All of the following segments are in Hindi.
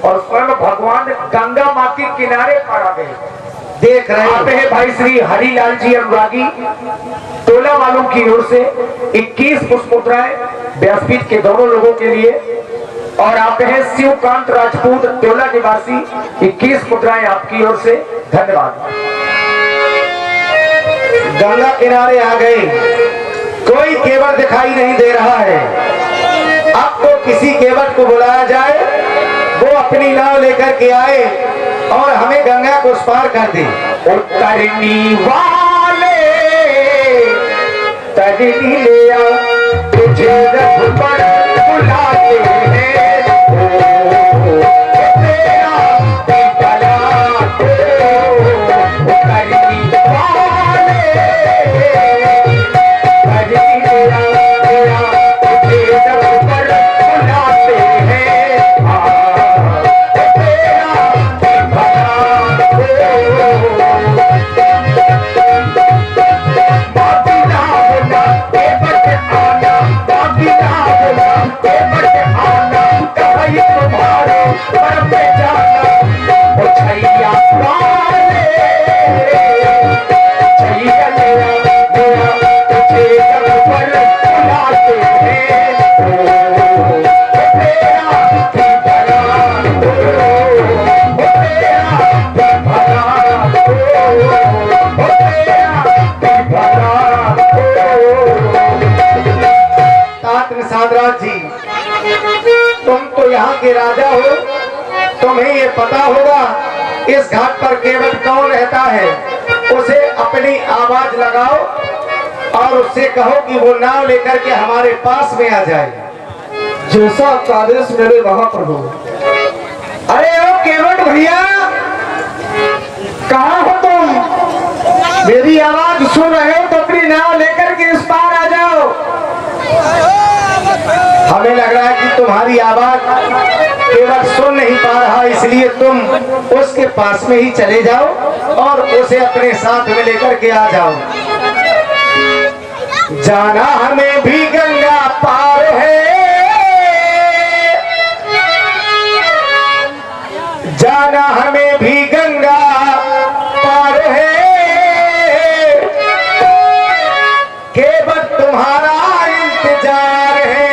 और स्वयं भगवान गंगा माँ के किनारे पर आ गए। देख रहे हैं भाई श्री हरिलाल जी अनुरागी टोला वालों की ओर से 21 पुष्प मुद्राएं व्यासपीठ के दोनों लोगों के लिए, और आप हैं शिवकांत राजपूत टोला निवासी 21 मुद्राएं आपकी ओर से। धन्यवाद। गंगा किनारे आ गए, कोई केवट दिखाई नहीं दे रहा है। अब तो किसी केवट को बुलाया जाए, वो अपनी नाव लेकर के आए और हमें गंगा को पार कर दे। उतरनी वाले तरनी ले आ, तुझे रब पर बुलाते हैं, तेरा भला हो। उतरनी वाले तरनी ले आ, तुझे रब पर बुलाते हैं, तुम तो यहाँ के राजा हो, तुम्हें ये पता होगा इस घाट पर केवट कौन रहता है। उसे अपनी आवाज लगाओ और उससे कहो कि वो नाव लेकर के हमारे पास में आ जाए। जैसा आपका आदेश मेरे महाप्रभु। अरे ओ केवट भैया, कहाँ हो तुम? मेरी आवाज सुन रहे हो तो अपनी नाव लेकर के इस पार आ जाओ। हमें लग रहा है कि तुम्हारी आवाज केवट सुन नहीं पा रहा, इसलिए तुम उसके पास में ही चले जाओ और उसे अपने साथ में लेकर के आ जाओ। जाना हमें भी गंगा पार है, जाना हमें भी गंगा पार है, केवट तुम्हारा इंतजार है।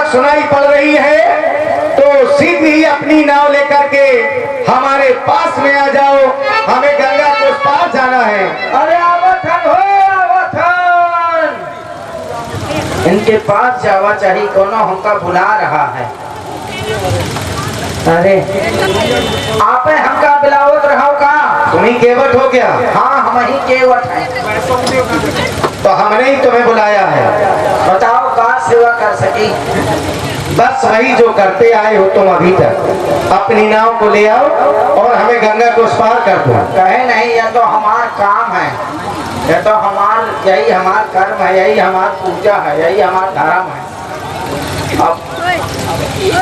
सुनाई पड़ रही है तो सीधी ही अपनी नाव लेकर के हमारे पास में आ जाओ, हमें गंगा को पार जाना है। अरे आवथन हो आवथन, इनके पास जावा चाहिए, कोनो हमका बुला रहा है। अरे आप हमका बिलावत रहो का? तुम्ही केवट हो क्या? हाँ हम ही केवट हैं। तो हमने ही तुम्हें बुलाया है। बताओ का सेवा कर सकी? बस वही जो करते आए हो तुम अभी तक। अपनी नाव को ले आओ और हमें गंगा को उस पार कर दो। कहे नहीं, यह तो हमार काम है, यह तो यही हमार कर्म है, यही हमार पूजा है, यही हमार धर्म है। अब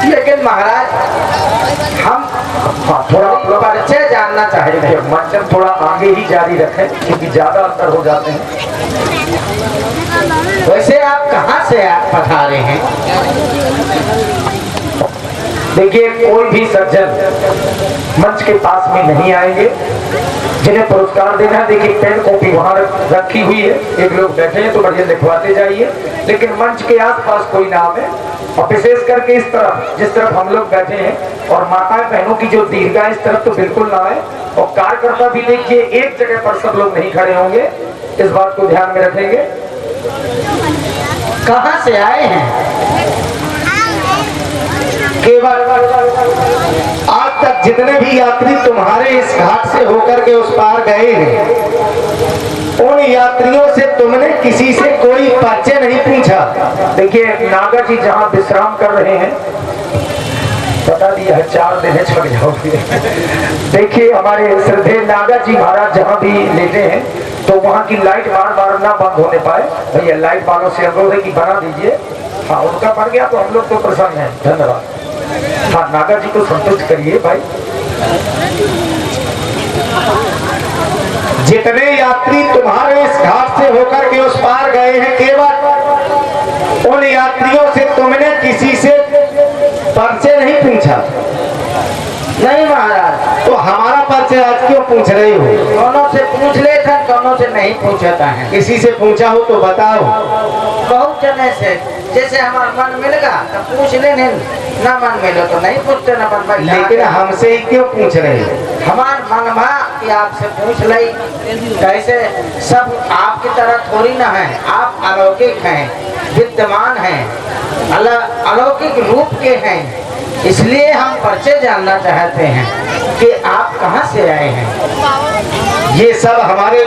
लेकिन महाराज हम थोड़ा परिचय जानना चाहेंगे। देखिए मंचन थोड़ा आगे ही जारी रखें क्योंकि ज्यादा अंतर हो जाते हैं। वैसे आप कहाँ से पधारे हैं? देखिए कोई भी सज्जन मंच के पास में नहीं आएंगे जिन्हें पुरस्कार देना है। देखिए पेन कॉपी वहां रखी हुई है, एक लोग बैठे हैं तो बढ़िया लिखवाते जाइए, लेकिन मंच के आसपास कोई ना आवे। और विशेष करके इस तरफ जिस तरफ हम लोग बैठे हैं और माताएं बहनों की जो दीर्घा इस तरफ तो बिल्कुल ना आए। और कार्यकर्ता भी देखिए एक जगह पर सब लोग नहीं खड़े होंगे, इस बात को ध्यान में रखेंगे। कहाँ से आए हैं? केवल आज तक जितने भी यात्री तुम्हारे इस घाट से होकर के उस पार गए हैं, उन यात्रियों से तुमने किसी से कोई परिचय नहीं पूछा। देखिए नागा जी जहाँ विश्राम कर रहे हैं, बता दिया है 4 दिन है, छोड़ जाओगे। देखिए हमारे श्रद्धेय नागा जी महाराज जहाँ भी लेते हैं तो वहाँ की लाइट बार बार ना बंद होने पाए। भैया लाइट वालों से अनुरोध है कि बना दीजिए। हाँ उनका बन गया तो हम लोग तो प्रसन्न हैं, धन्यवाद। हाँ नागा जी को संतुष्ट करिए भाई। जितने यात्री तुम्हारे इस घाट से होकर के उस पार गए हैं, केवल उन यात्रियों से तुमने किसी से परिचय नहीं पूछा। नहीं महाराज। तो हमारा परिचय आज क्यों पूछ रहे हो? दोनों से पूछ ले था, दोनों से नहीं पूछता है। किसी से पूछा हो तो बताओ। बहुत जने से, जैसे हमारा मन मिलेगा तो पूछ लेने, ना मन मिले तो नहीं पूछते, ना मन मिले। लेकिन हमसे ही क्यों पूछ रहे हो? हमार मन भा कि आपसे पूछ ली। कैसे सब आपकी तरह थोड़ी ना है, आप अलौकिक हैं, विद्यमान हैं, अलौकिक रूप के हैं। इसलिए हम परिचय जानना चाहते हैं कि आप कहाँ से आए हैं। ये सब हमारे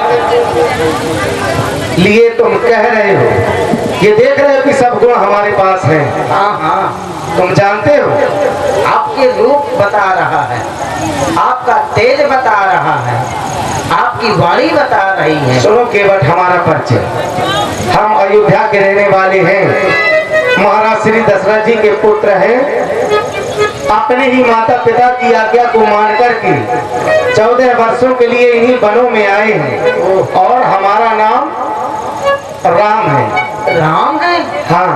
लिए तुम कह रहे हो, ये देख रहे हो कि सब गुण हमारे पास हैं। हाँ हाँ, तुम जानते हो, आपके रूप बता रहा है, आपका तेज बता रहा है, आपकी वाणी बता रही है। सुनो केवट हमारा परिचय। हम अयोध्या के रहने वाले हैं, महाराज श्री दशरथ जी के पुत्र हैं। अपने ही माता पिता की आज्ञा को मानकर के 14 वर्षों के लिए इन्हीं वनों में आए हैं और हमारा नाम राम है। राम है? हाँ।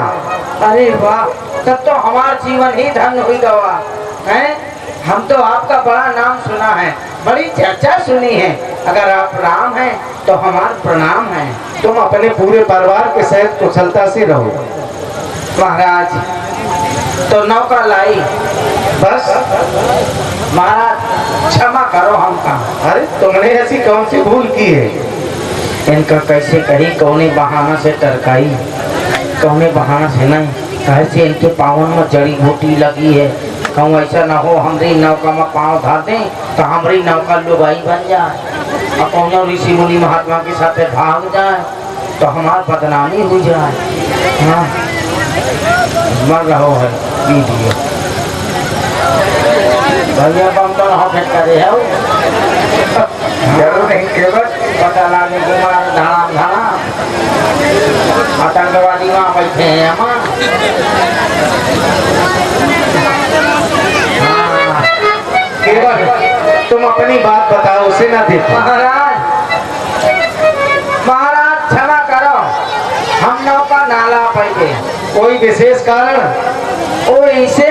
अरे वाह, तब तो हमारा जीवन ही धन्य हुई गवा है। हम तो आपका बड़ा नाम सुना है, बड़ी चर्चा सुनी है। अगर आप राम हैं तो हमारा प्रणाम है। तुम अपने पूरे परिवार के साथ कुशलता से रहो। महाराज तो नौका लाई, बस महाराज क्षमा करो हमका। अरे तुमने ऐसी कौन सी भूल की है? इनका कैसे कही, कौने बहाना से टरकाई, कौने बहाना से नहीं। कैसे इनके पावन में जड़ी बूटी लगी है, कहूँ ऐसा ना हो हमारी नौका में पाँव धर दें तो हमारी नौका लुगाई बन जाए और कौन ऋषि मुनि महात्मा के साथ भाग जाए तो हमार बदनामी हो जाए। हाँ मर रहो है वीडियो भैया बम तो हॉट करे है जरूर नहीं केवल पता लागे कुमार धाम धाम आतंकवादी वहाँ बैठे हैं। केवल तुम अपनी बात बताओ, उसे ना देखो। महाराज क्षमा करो, हम नौका नाला पैके। कोई विशेष कारण? वो ऐसे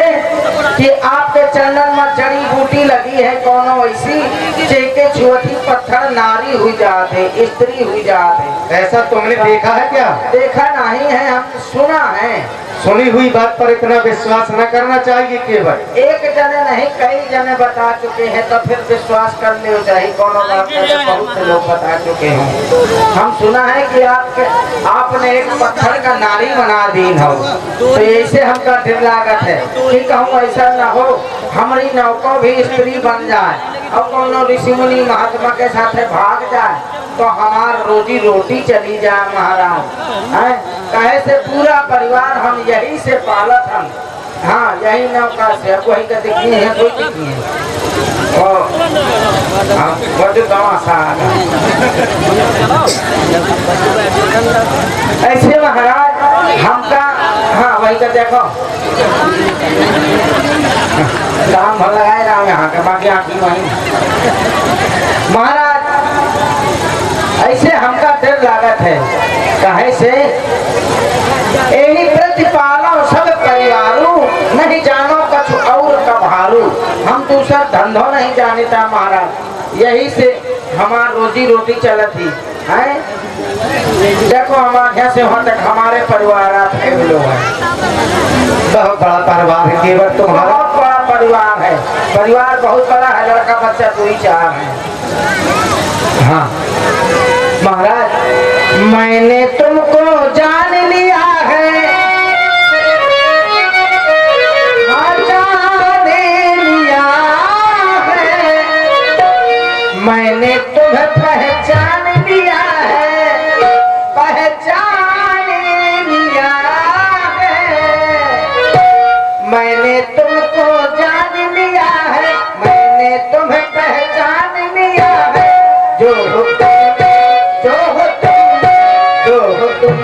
कि आपके चंदन में जड़ी बूटी लगी है, कोनो ऐसी जेके छुअती पत्थर नारी हुई जाते, स्त्री हुई जाते। ऐसा तुमने देखा है क्या? देखा नहीं है, हम सुना है। सुनी हुई बात पर इतना विश्वास न करना चाहिए। केवल एक जने नहीं कई जने बता चुके हैं तो फिर विश्वास कर ले चाहिए। कोनो बात नहीं, बहुत से लोग बता चुके हैं। हम सुना है कि आपने एक पत्थर का नारी बना दी हो, तो ऐसे हमका दिल लागत है कि कहूँ ऐसा न हो हमारी नौका भी स्त्री बन जाए और कोनो ऋषि मुनि महात्मा के साथ भाग जाए तो हमार रोजी रोटी चली जाए। महाराज है कहे से पूरा परिवार हम यही से पालत हम हाँ यही नौका से अब वही का दिखनी है कोई दिखनी है वो जो तमाशा ऐसे महाराज हमका हाँ वही का देखो काम भर लगाए रहा यहाँ के बाकी आँखी वही महाराज ऐसे हमका डर लागत है कहे से यही प्रतिपालो सब परिवारों नहीं जानो कछु और कभारू हम दूसरा धंधो नहीं जानता महाराज यही से हमार रोजी रोटी चलत ही है देखो हमारे यहाँ से वहाँ तक हमारे परिवार है बहुत बड़ा परिवार है केवट तुम्हारा। बहुत बड़ा परिवार है परिवार बहुत बड़ा है लड़का बच्चा 2 ही 4 है। हाँ महाराज मैंने तुमको जान लिया है मैंने तुम्हें पहचान लिया है पहचान लिया है मैंने तुमको जान लिया है मैंने तुम्हें पहचान लिया है जो हो तुम जो हो तुम जो हो तुम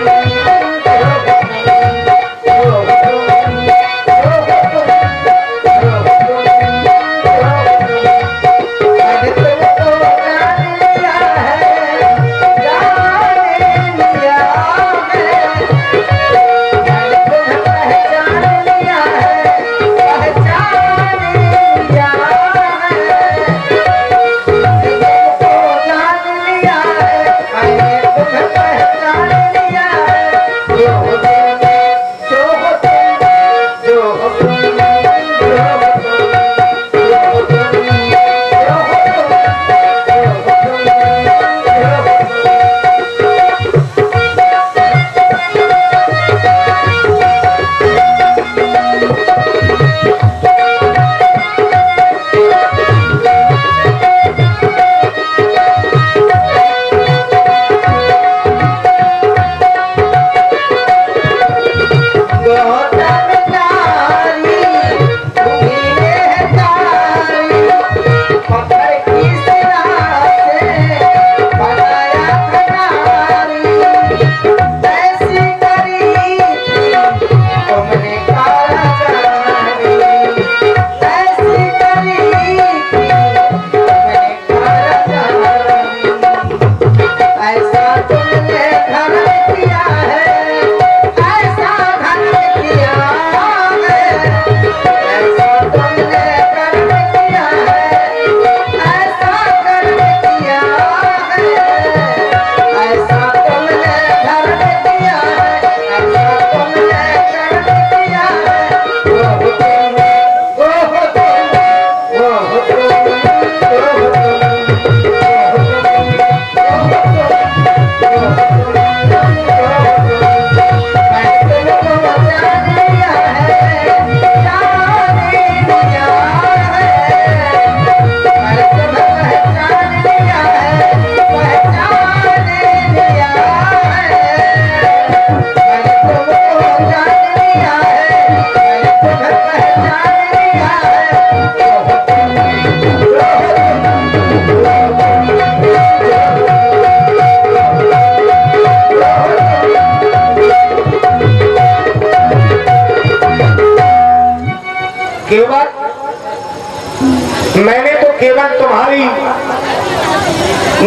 मैंने तो केवल तुम्हारी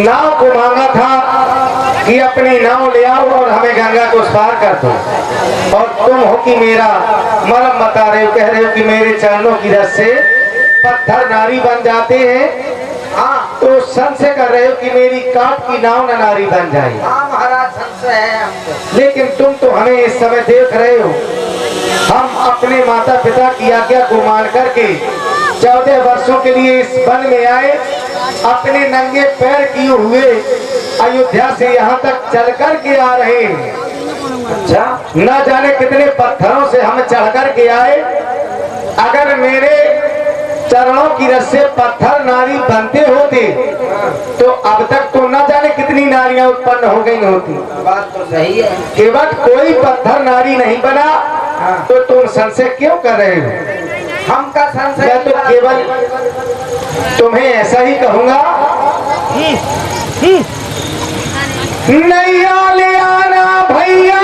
नाव को मांगा था कि अपनी नाव ले आओ और हमें गंगा को पार कर दो, और तुम हो कि मेरा मरम बता रहे हो, कह रहे हो कि मेरे चरणों की रस से पत्थर नारी बन जाते हैं। हाँ, तो संशय कर रहे हो कि मेरी काट की नाव न नारी बन जाए। हाँ महाराज संशय है हमको। लेकिन तुम तो हमें इस समय देख रहे हो, हम अपने माता पिता की आज्ञा को मान करके 14 वर्षों के लिए इस वन में आए, अपने नंगे पैर किए हुए अयोध्या से यहाँ तक चल कर के आ रहे हैं। अच्छा, न जाने कितने पत्थरों से हम चढ़ कर के आए। अगर मेरे चरणों की रस से पत्थर नारी बनते होते तो अब तक तो न जाने कितनी नारियां उत्पन्न हो गई होती। बात तो सही है। केवल कोई पत्थर नारी नहीं बना, तो तुम संशय क्यों कर रहे हो? हम का संशय मैं तो केवल तुम्हें ऐसा ही कहूंगा, नैया ले आना भैया,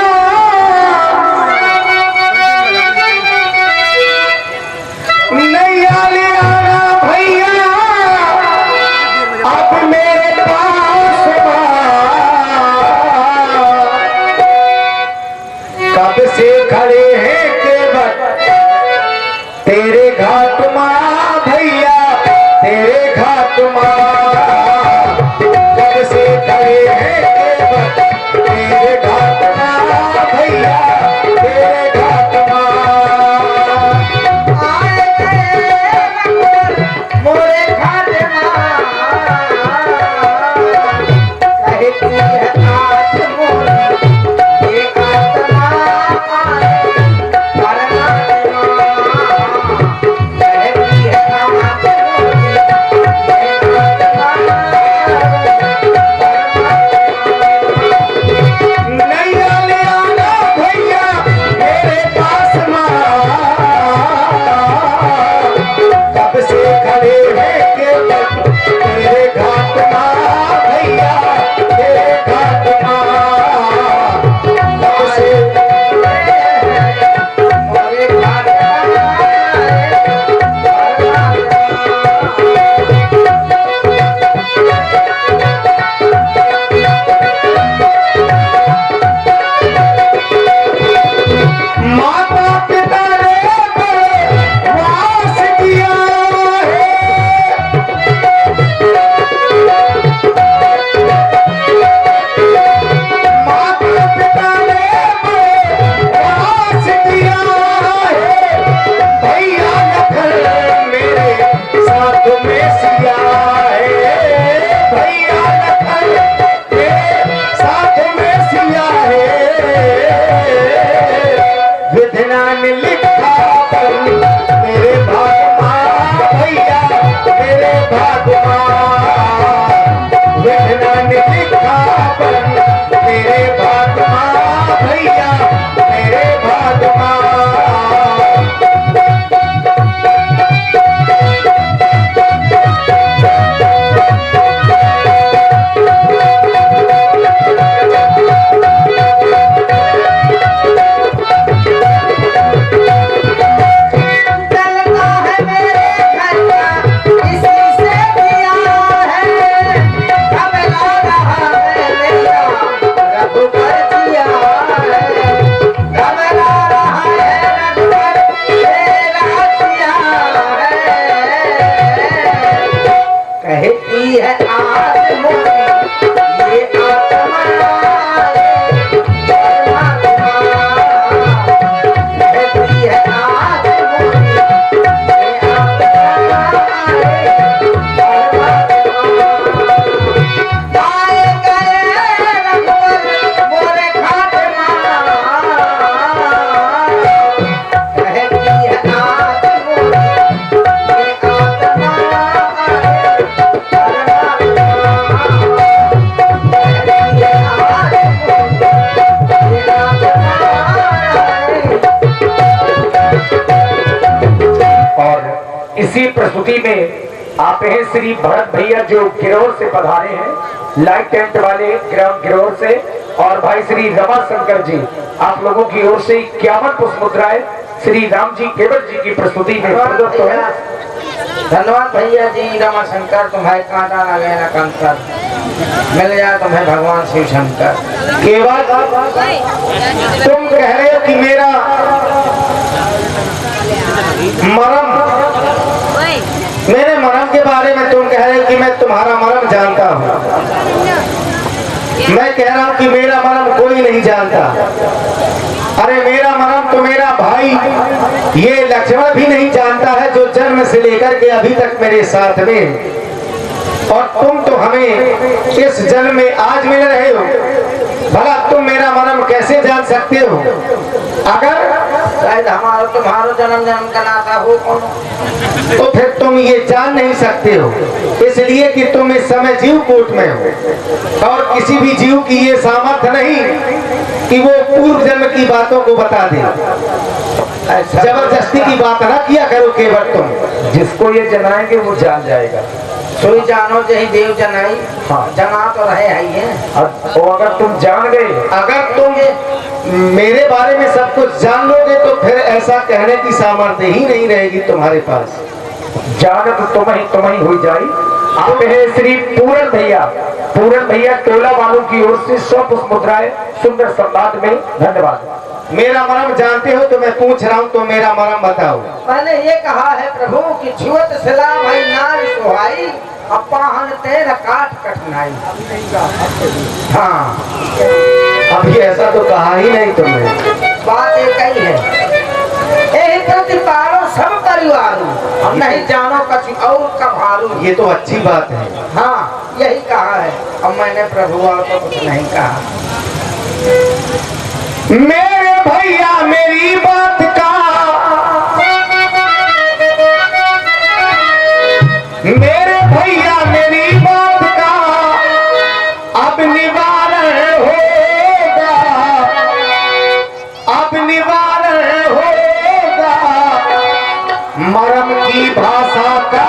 नैया ले आना भैया, अब मेरे पास कब से खड़े हैं केवट तेरे घाट माँ भैया, तेरे घाट माँ, कब से खड़े हैं केवट तेरे घाट माँ भैया, तेरे घाट माँ। आए गए मोरे घाट माँ, कहती है आज मोरी ये आत्मा आए परमात्मा, कहती है आज मोरी ये आत्मा नैया ले आना भैया मेरे पास माँ, कब से खड़े हैं केवट तेरे घाट माँ भैया, तेरे घाट माँ, कब से मोरे घाट माता पिता ने वास किया है, माता पिता ने वास किया है, भैया लखन मेरे साथ में सिया है, भैया लखन मेरे साथ में सिया है, विधना ने लिखा पर मेरे भाग माँ भैया, मेरे भाग माँ, विधना ने लिखा पर मेरे भाग माँ भैया, मेरे भाग माँ। चलता है मेरे घर का इसी से दिया है, कब ला रहा है मेरा रघुबर दिया है, कब ला रहा है रघुबर तेरा दिया है, कहती है आज मोरी ये आत्मा आए परमात्मा, कहती है आज मोरी ये आत्मा आए परमात्मा, आए गए रघुवर मोरे घाट माँ, कहती है आज मोरी ये आत्मा आए और इसी प्रस्तुति में आप हैं श्री भरत भैया जो गिरौर से पधारे हैं, लाइट टेंट वाले ग्राम गिरौर से, और भाई श्री रमा शंकर जी आप लोगों की ओर से 51 पुष्प मुद्राएं श्री राम जी केवट जी की प्रस्तुति में प्रदत्त है। धन्यवाद भैया जी, रमा शंकर तुम्हारे कांटा लगे ना कंकर, मिल जाए तुम्हें भगवान शिव शंकर। केवल तुम कह रहे हो कि मेरा मरम, मेरे मरम के बारे में तुम कह रहे हो कि मैं तुम्हारा मरम जानता हूँ। मैं कह रहा हूँ कि मेरा मरम कोई नहीं जानता। अरे मेरा मरम तो मेरा भाई ये लक्ष्मण भी नहीं जानता है, जो जन्म से लेकर के अभी तक मेरे साथ में, और तुम तो हमें इस जन्म में आज मिल रहे हो। भला तुम मेरा मरम कैसे जान सकते हो? अगर शायद हमारा तुम्हारा जन्म जन्म का नाता हो कौन, तो फिर तुम ये जान नहीं सकते हो, इसलिए कि तुम इस समय जीव कोट में हो, और किसी भी जीव की ये सामर्थ्य नहीं कि वो पूर्व जन्म की बातों को बता दे। जबरदस्ती की बात ना किया करो केवट तुम। जिसको ये जनाएंगे वो जान जाएगा। सोई जानो जही देव जनाई। हाँ। जना तो रहे है। और अगर तुम जान गए, अगर तुम मेरे बारे में सब कुछ जान लोगे तो फिर ऐसा कहने की सामर्थ्य ही नहीं रहेगी तुम्हारे पास। जानत तुम ही हो जाई। आप है श्री पूरन भैया टोला वालों की ओर से 100 पुष्प मुद्राएं सुंदर संवाद में। धन्यवाद। मेरा मरम जानते हो तो मैं पूछ रहा हूँ, तो मेरा मरम बताओ। मैंने ये कहा है प्रभु कि छुअत सलाम भाई नार सुहाई, अपाहन तेरा काट कठिनाई। हाँ, अभी ऐसा तो कहा ही नहीं तुमने। बात एक ही है। यही प्रतिपालो सब परिवारों, हम नहीं जानो कछु और कभारू। ये तो अच्छी बात है। हाँ, यही कहा है। अब मैंने प्रभु और तो कुछ नहीं कहा। मेरे भैया मेरी बात का, मेरे भैया मेरी बात का अब निवारण होगा, अब निवारण होगा। मरम की भाषा का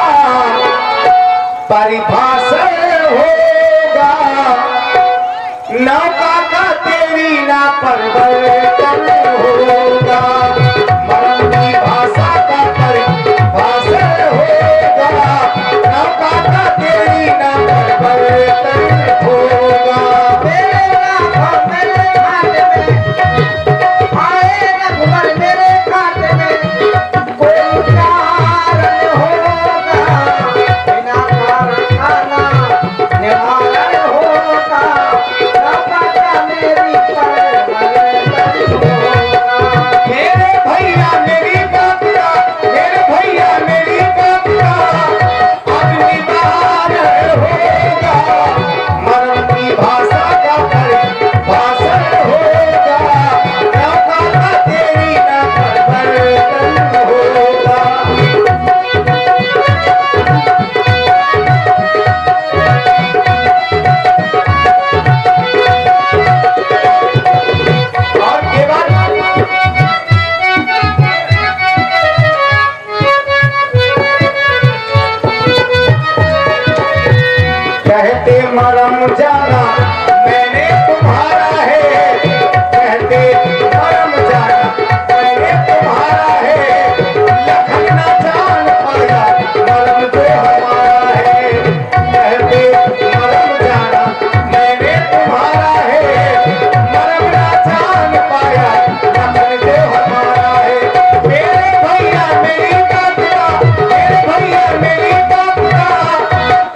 परिभाषण होगा। नौका का तेरी ना परिवर्तन होगा। मरम की भाषा का परिभाषण होगा। नौका का तेरी ना परिवर्तन होगा। मेरे खाते में आएगा घुमर, मेरे खाते में कोई कारण होगा। बिना कारण आना निवारण होगा। नौका का मेरी परिवर्तन होगा। मेरे भैया मेरी बात का, मेरे भैया मेरी बात का अब निवारण होगा। मरम की भाषा का परिभाषण होगा। नौका का तेरी ना परिवर्तन होगा। और केवल कहते मरम जाना मैंने तुम्हारा है। कहते मरम जाना मैंने तुम्हारा है। लखन ना जान पाया मरम जो हमारा है। कहते मरम जाना मैंने तुम्हारा है। मरम ना जान पाया लखन जो हमारा है। मेरे भैया मेरी बात का, मेरे भैया मेरी बात का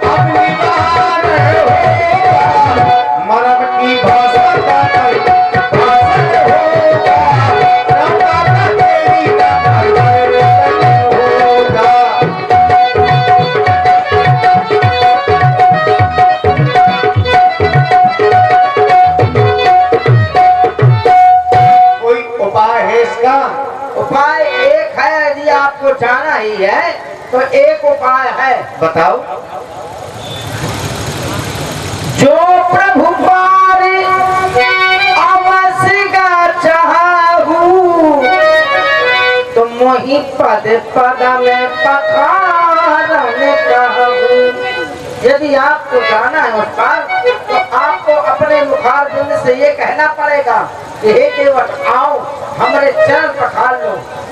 अब निवारण होगा। मरम की भाषा का परिभाषण होगा। नौका का तेरी ना परिवर्तन होगा। कोई उपाय है इसका? उपाय एक है। यदि आपको जाना ही है तो एक उपाय है। बताओ। जो प्रभु पारी अवश्य का चाहू, तो मोहि पद पद में पखारन कहूँ। यदि आपको जाना है उस पार, तो आपको अपने मुखारबिंद से ये कहना पड़ेगा कि हे केवट आओ हमारे चरण पखार लो।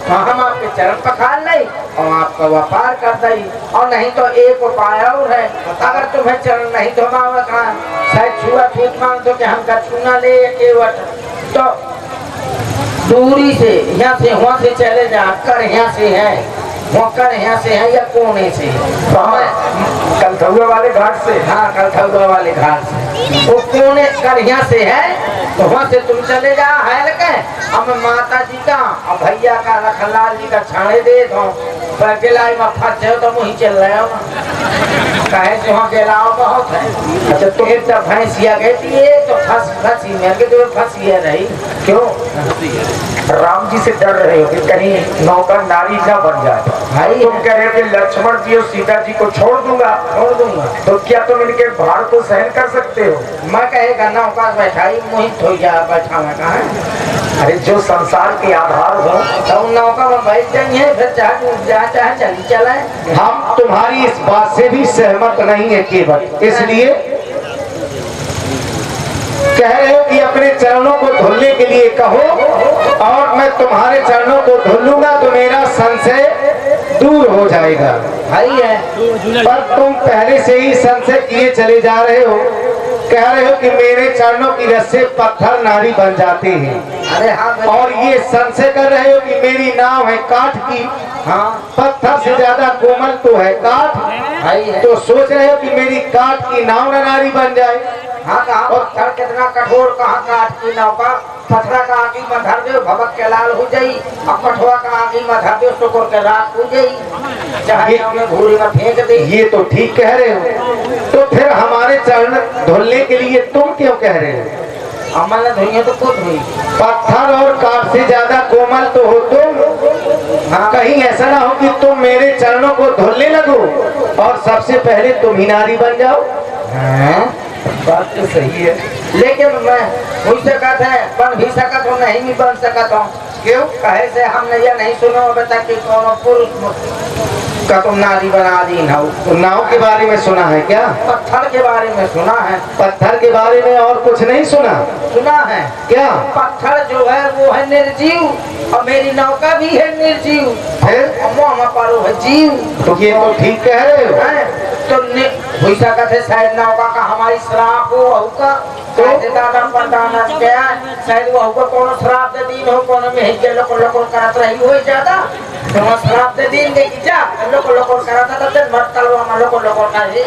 तो हम आपके चरण पखार ले और आपका व्यापार कर दई। और नहीं तो एक उपाय और है। अगर तुम्हें चरण नहीं धोमावा का, शायद छुआ छूट मांग तो कि हमका छूना ले केवट, तो दूरी से यहाँ से वहाँ से चले जा कर, यहाँ से है कर, यहाँ से है या कोने से, तो हमें कलथुआ वाले घाट से। हाँ कलथुआ वाले घाट से वो कोने कर यहाँ से है, तो वहाँ से तुम चले जा हैल के। अब माता जी का और भैया का रखलाल जी का छाने दे दो। पर गिलाई में फंस जाओ तो वहीं चल रहे हो कहे से वहाँ गिलाओ बहुत है। अच्छा तो एक जब भैंसिया कहती है तो फंसी मेरे के तो फंसी है रही। क्यों? राम जी से डर रहे हो कि कहीं नौकर नारी ना बन जाए। भाई तुम कह रहे हो कि लक्ष्मण जी और सीता जी को छोड़ दूंगा, तो क्या तुम इनके भार को सहन कर सकते हो? मैं कहेगा नौका बैठाई मोहित हो जा बैठा मैं कहा अरे जो संसार के आधार हो, तो उन नौका में बैठ जाइए, फिर चाहे चली चलाए। हम तुम्हारी इस बात से भी सहमत नहीं है केवट, इसलिए कह रहे हो कि अपने चरणों को धुलने के लिए कहो, और मैं तुम्हारे चरणों को धुलूंगा तो मेरा संशय दूर हो जाएगा। भाई है, पर तुम पहले से ही संशय किए चले जा रहे हो, कह रहे हो कि मेरे चरणों की रस से पत्थर नारी बन जाते हैं। अरे हाँ, और ये संशय कर रहे हो कि मेरी नाव है काठ की, हाँ पत्थर से ज्यादा कोमल तो है काठ, भाई है। तो सोच रहे हो कि मेरी काठ की नाव नारी बन जाए। हाँ कहा पत्थर कितना कठोर, कहाँ काट की नौका, पथरा का आगी में धर दो भबक के लाल हो जाई, अब कठुआ का आगी में धर दो टुकुर के राख हो जाई, चाहे हमें भूरी में फेंक दे। ये तो ठीक कह रहे हो, तो फिर हमारे चरण धुलने के लिए तुम क्यों कह रहे हो? हमने धुइए तो खुद हुई। पत्थर और काठ से ज्यादा कोमल तो हो तुम। हाँ, कहीं ऐसा ना हो कि तुम मेरे चरणों को धुलने लगो और सबसे पहले तुम ही नारी बन जाओ। बात तो सही है, लेकिन मैं हो सकत है, बन भी सकत हूँ, नहीं भी बन सकत हूँ। क्यों? कहे से हमने ये नहीं सुना अभी तक कि कोनो पुरुष का तुम नारी बना दी नाव। तो नाव के बारे में सुना है क्या? पत्थर के बारे में सुना है। पत्थर के बारे में और कुछ नहीं सुना? सुना है। क्या? पत्थर जो है वो है निर्जीव और मेरी नौका भी है निर्जीव, फिर हम पारो है जीव। तो ये तो ठीक कह रहे हो। तो हो सकत है शायद नौका का हमारी श्राप हो, का तो दादा परदाना गया शायद वो होगा कोनो श्राप दे दिन हो, कोनो में हिज लोको लोको करत रही हो ज्यादा, तो वो श्राप दे दिन दे की जा लोको लोको करता था, दिन भर कलवा में लोको लोको करे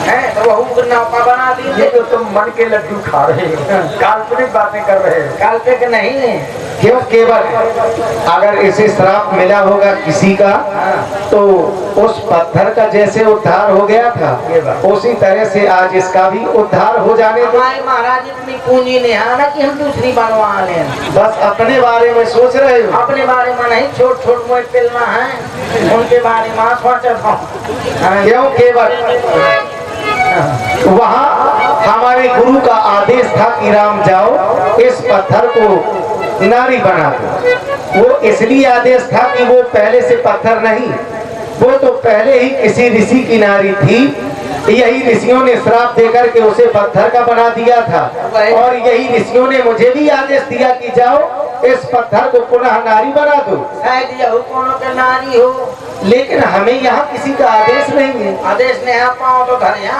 है, तो वो नौका बना दी। ये तो तुम मन के लड्डू खा रहे हो, काल्पनिक बातें कर रहे हो। काल्पनिक नहीं है। क्यों? केवल अगर इसे श्राप मिला होगा किसी का, तो उस पत्थर का जैसे उद्धार हो गया था उसी तरह से आज इसका भी उद्धार हो जाने दो। हमारे महाराज इतनी पूंजी नहीं है ना कि हम दूसरी बनवा लें। बस अपने बारे में सोच रहे हो। अपने बारे में नहीं, छोट छोट मोट पिलना है उनके बारे में सोचता हूँ। क्यों? केवल वहाँ हमारे गुरु का आदेश था कि राम जाओ इस पत्थर को नारी बना दो। वो इसलिए आदेश था कि वो पहले से पत्थर नहीं, वो तो पहले ही किसी ऋषि की नारी थी। यही ऋषियों ने श्राप देकर के उसे पत्थर का बना दिया था, और यही ऋषियों ने मुझे भी आदेश दिया कि जाओ इस पत्थर को पुनः नारी बना दो। शायद यह कोनो के नारी हो, लेकिन हमें यहाँ किसी का आदेश नहीं है। आदेश ने आप पाओ तो धरिया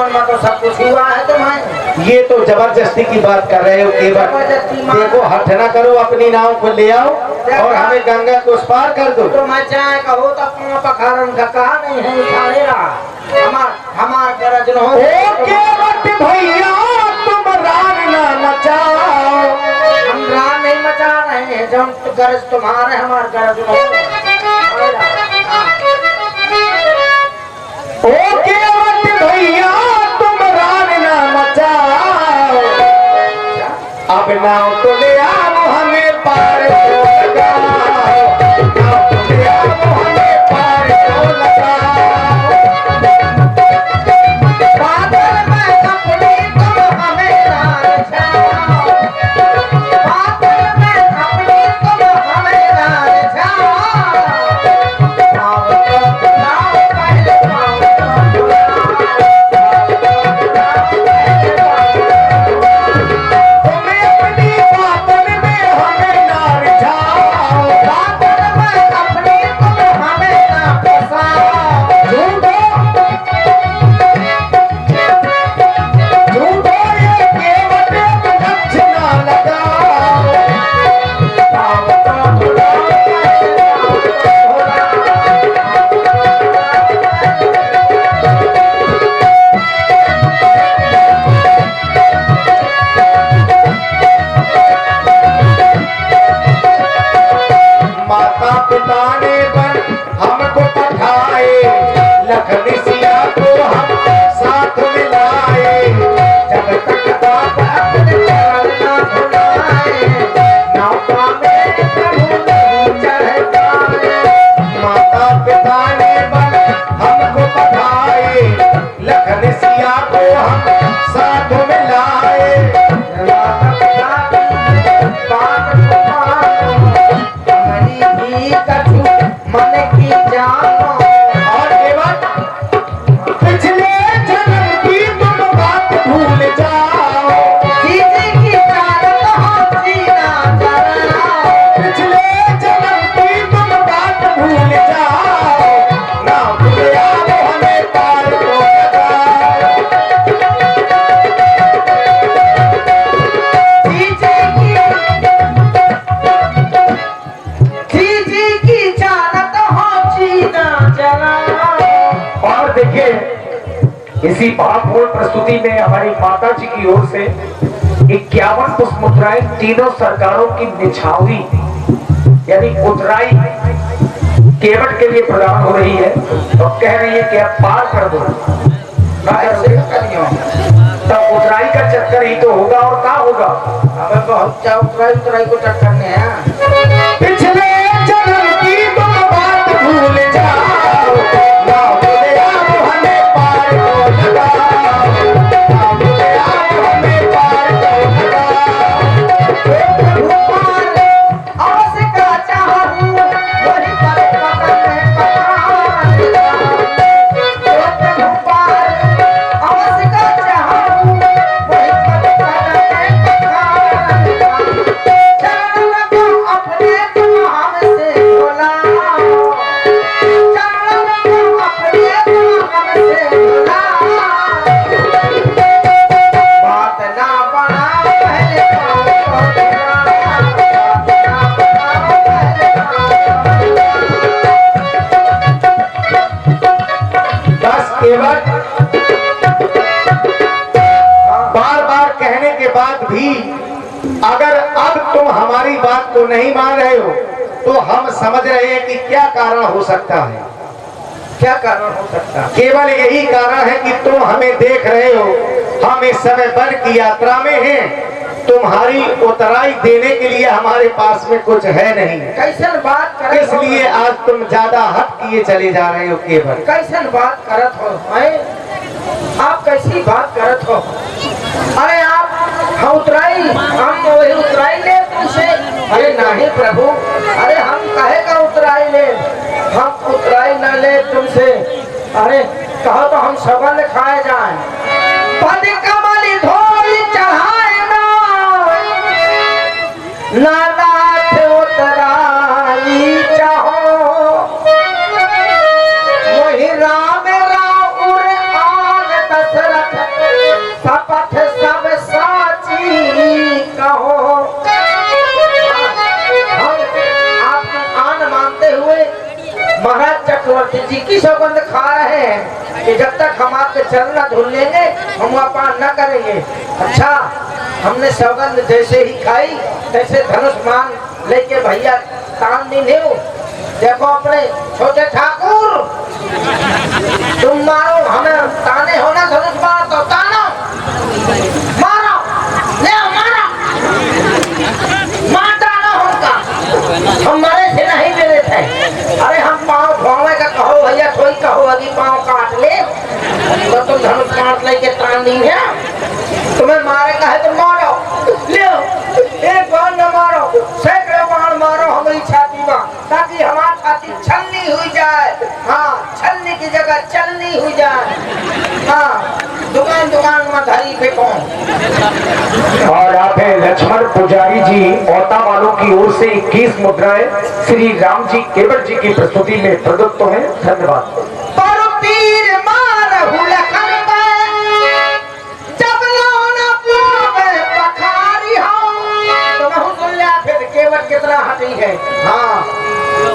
में तो सब कुछ हुआ है तुम्हें। ये तो जबरदस्ती की बात कर रहे हो केवल। देखो हठ ना करो, अपनी नाव को ले आओ और हमें गंगा को उस पार कर दो। तो मैं चाहे कहो तो अपना पखारन का कहा नहीं है, उठाएगा हमार गरज न हो। भैया तुम रान ना मचाओ, हम रान नहीं मचा रहे हैं, जब गरज तुम्हारे हमार गरज न हो। भैया तुम रान ना मचाओ, अब नाव तो ले आओ हमें पार को लगाओ, नाव तो ले आओ हमें पार को लगाओ। बादल में अपनी तुम हमें रान छाओ, बादल में अपनी तुम हमें रान छाओ। जानो। और केवट पिछले जन्म की तुम बात भूल जाओ। जीने की चाहत हो जीना जानो। पिछले जन्म की तुम बात भूल जाओ। ना भूल आओ हमें पार को लगाओ। जीने की चाहत हो जीना जानो। और देखिए इसी भावपूर्ण प्रस्तुति में हमारी माता जी की ओर से 51 पुष्प मुद्राएं तीनों सरकारों की निछावरी यानी उतराई केवट के लिए प्रदान हो रही है और कह रही है कि आप पार कर दो ना ऐसे करोगे करियो। तब उतराई का चक्कर ही तो होगा और क्या होगा। हमें बहुत चाह उतराई को टक्करने हैं। पिछले जन्म की तुम बात भूल जाओ। ना भूल आओ हमें पार को लगाओ। ना भूल आओ हमें पार को लगाओ। भगवान अवश्य का चाहूं वही पर पकड़ पकड़। भगवान अवश्य का चाहूं वही पर पकड़ पकड़। चरण लगो अपने तुम हमसे भुलाओ। चरण लगो अपने तुम हमसे भुलाओ। बात ना बनाओ पहले पाँव को दबाओ। बात ना बनाओ पहले पाँव को। बस केवट बार बार कहने के बाद भी अगर अब तुम हमारी बात को नहीं मान रहे हो तो हम समझ रहे हैं कि क्या कारण हो सकता है। क्या कारण हो सकता है? केवल यही कारण है कि तुम हमें देख रहे हो हम इस समय वन की यात्रा में हैं। तुम्हारी उतराई देने के लिए हमारे पास में कुछ है नहीं, कैसन बात करत हो? इसलिए आज तुम ज्यादा हट किए चले जा रहे हो। केवल कैसन बात करत हो? आप कैसी बात करत हो? अरे आप हम उतराई हम वही उतराई ले तुमसे। अरे नहीं प्रभु, अरे हम कहे का उतराई ले, हम उतराई न ले तुमसे। अरे कहो तो हम सगन खाए जाए। पद कमल धोई चढ़ाए ना नाथ उतराई चाहो। वही राम राउर आन दशरथ शपथ सब साची कहो। हम आपकी आन मानते हुए महाराज चक्रवर्ती जी की सौगंध खा रहे हैं कि जब तक हम आपके चरण न धुल लेंगे हम अपान न करेंगे। अच्छा, हमने सौगंध जैसे ही खाई तैसे धनुष मान लेके भैया तान दी नीव। देखो अपने छोटे ठाकुर, तुम मारो हमें ताने हो ना धनुष मारो तो तानो। मारो ले मारो मार डालो उनका। हम मरे से नहीं मेरे थे। अरे हम पाँव भोंवे का कहो भैया कोई कहो अभी पाँव काट ले तो तुम धनुष काट लेके तान दी है। तुम्हें मारे का है तो मारो, ले एक बार न मारो सैकड़ों बार मारो हमारी छाती में ताकि हमारी छाती छलनी हुई जाए। हाँ, छलनी की जगह चलनी हुई जाए। हाँ, दुकान दुकान में धरी फेंको। और आप है लक्ष्मण पुजारी जी औता वालों की ओर से 21 मुद्राएं श्री राम जी केवट जी की प्रस्तुति में प्रदत्त है। धन्यवाद। पर तीर मार हुलखन जब लौना पावे पखारी हो। तुम सुन लिया फिर केवट कितना हटी है। हाँ,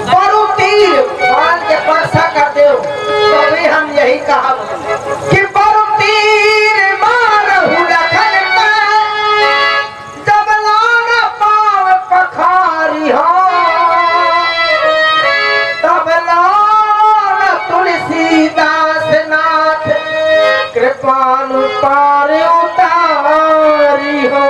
पर तीर मार के परसा कर दो तभी हम यही कहा कि पर तीर मार हुलखन जब लौना पावे पखारी हो। तब लौना तुलसीदास नाथ कृपानु पार उतारी हो।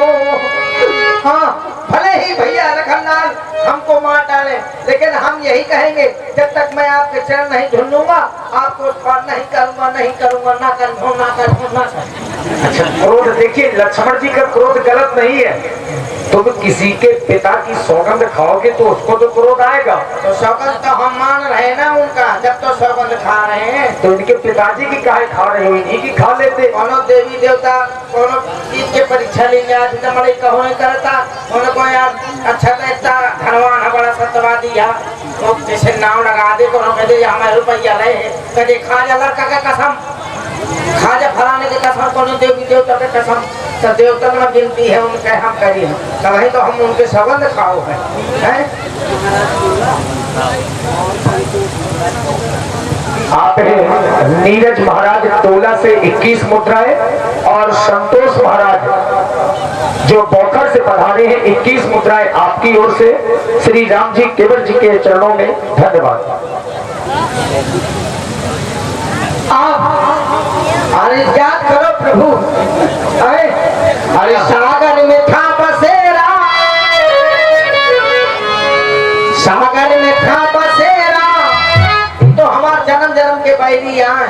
हाँ, भले ही भैया लखनलाल हमको मार डाले लेकिन हम यही कहेंगे जब तक मैं आपके चरण नहीं धुल लूंगा आपको पार नहीं करूंगा, नहीं करूंगा, ना करूंगा, ना करूंगा, ना करूंगा। अच्छा, क्रोध देखिए लक्ष्मण जी का क्रोध गलत नहीं है। तुम किसी के पिता की सौगंध खाओगे तो उसको तो क्रोध आएगा। तो सौगंध तो हम मान रहे ना उनका। जब तो सौगंध खा रहे हैं तो इनके पिताजी की काहे खा रहे हो, इन्हीं की खा लेते। कोनो देवी देवता कोनो चीज के परीक्षा लेंगे आज तो बड़े कहो नहीं करता उन्होंने को यार अच्छा तो इतना धनवान है बड़ा सत्यवादी है तो जैसे नाम लगा दे कोनो कह दे हमारे रुपया रहे कदे खा जा लड़का का कसम खा जा फलाने के कसम कोनो देवी देवता के कसम तो देवता में गिनती है उनके हम करिए कहीं तो हम उनके सौगंध खाओ है आप हैं नीरज महाराज टोला से 21 मुद्राएं और संतोष महाराज जो बौखर से पधारे हैं 21 मुद्राएं आपकी ओर से श्री राम जी केवल जी के चरणों में धन्यवाद। अरे याद करो प्रभु अरे सागर में था बसेरा सागर में था बसेरा तो हमारे जन्म जन्म के बैरी आए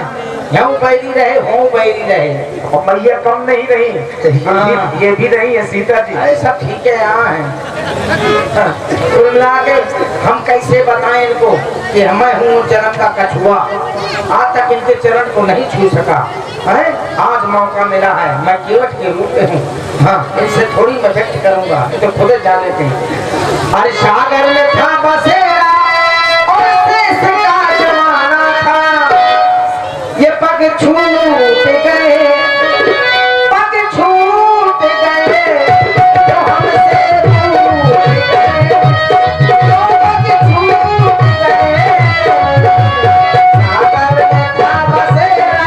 यूं बैरी रहे हो बैरी रहे और मैया कम नहीं रही ये भी नहीं है सीता जी। अरे सब ठीक है यहाँ है कुल मिला के हम कैसे बताएं इनको कि मैं हूँ जन्म का कछुआ आज तक इनके चरण को नहीं छू सका है आज मौका मिला है मैं केवट के रूप में हूँ हाँ इनसे थोड़ी मैं व्यक्त करूंगा तो खुद जा लेते हैं। अरे सागर में था बसेरा और देश का जमाना था ये पग छूट गए पग छूट गए जो हमसे दूर गए जो पग छूट गए सागर में था बसेरा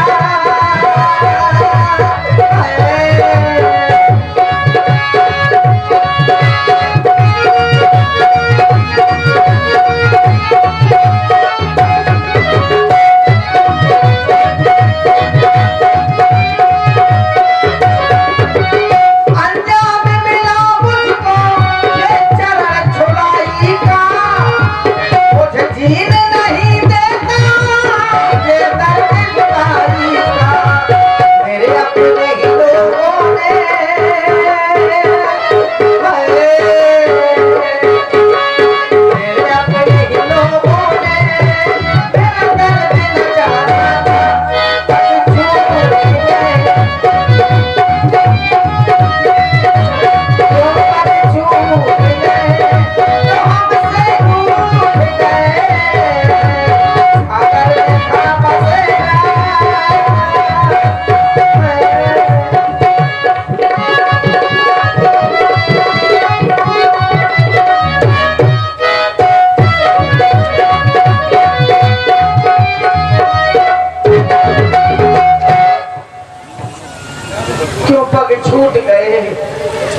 क्यों पग छूट गए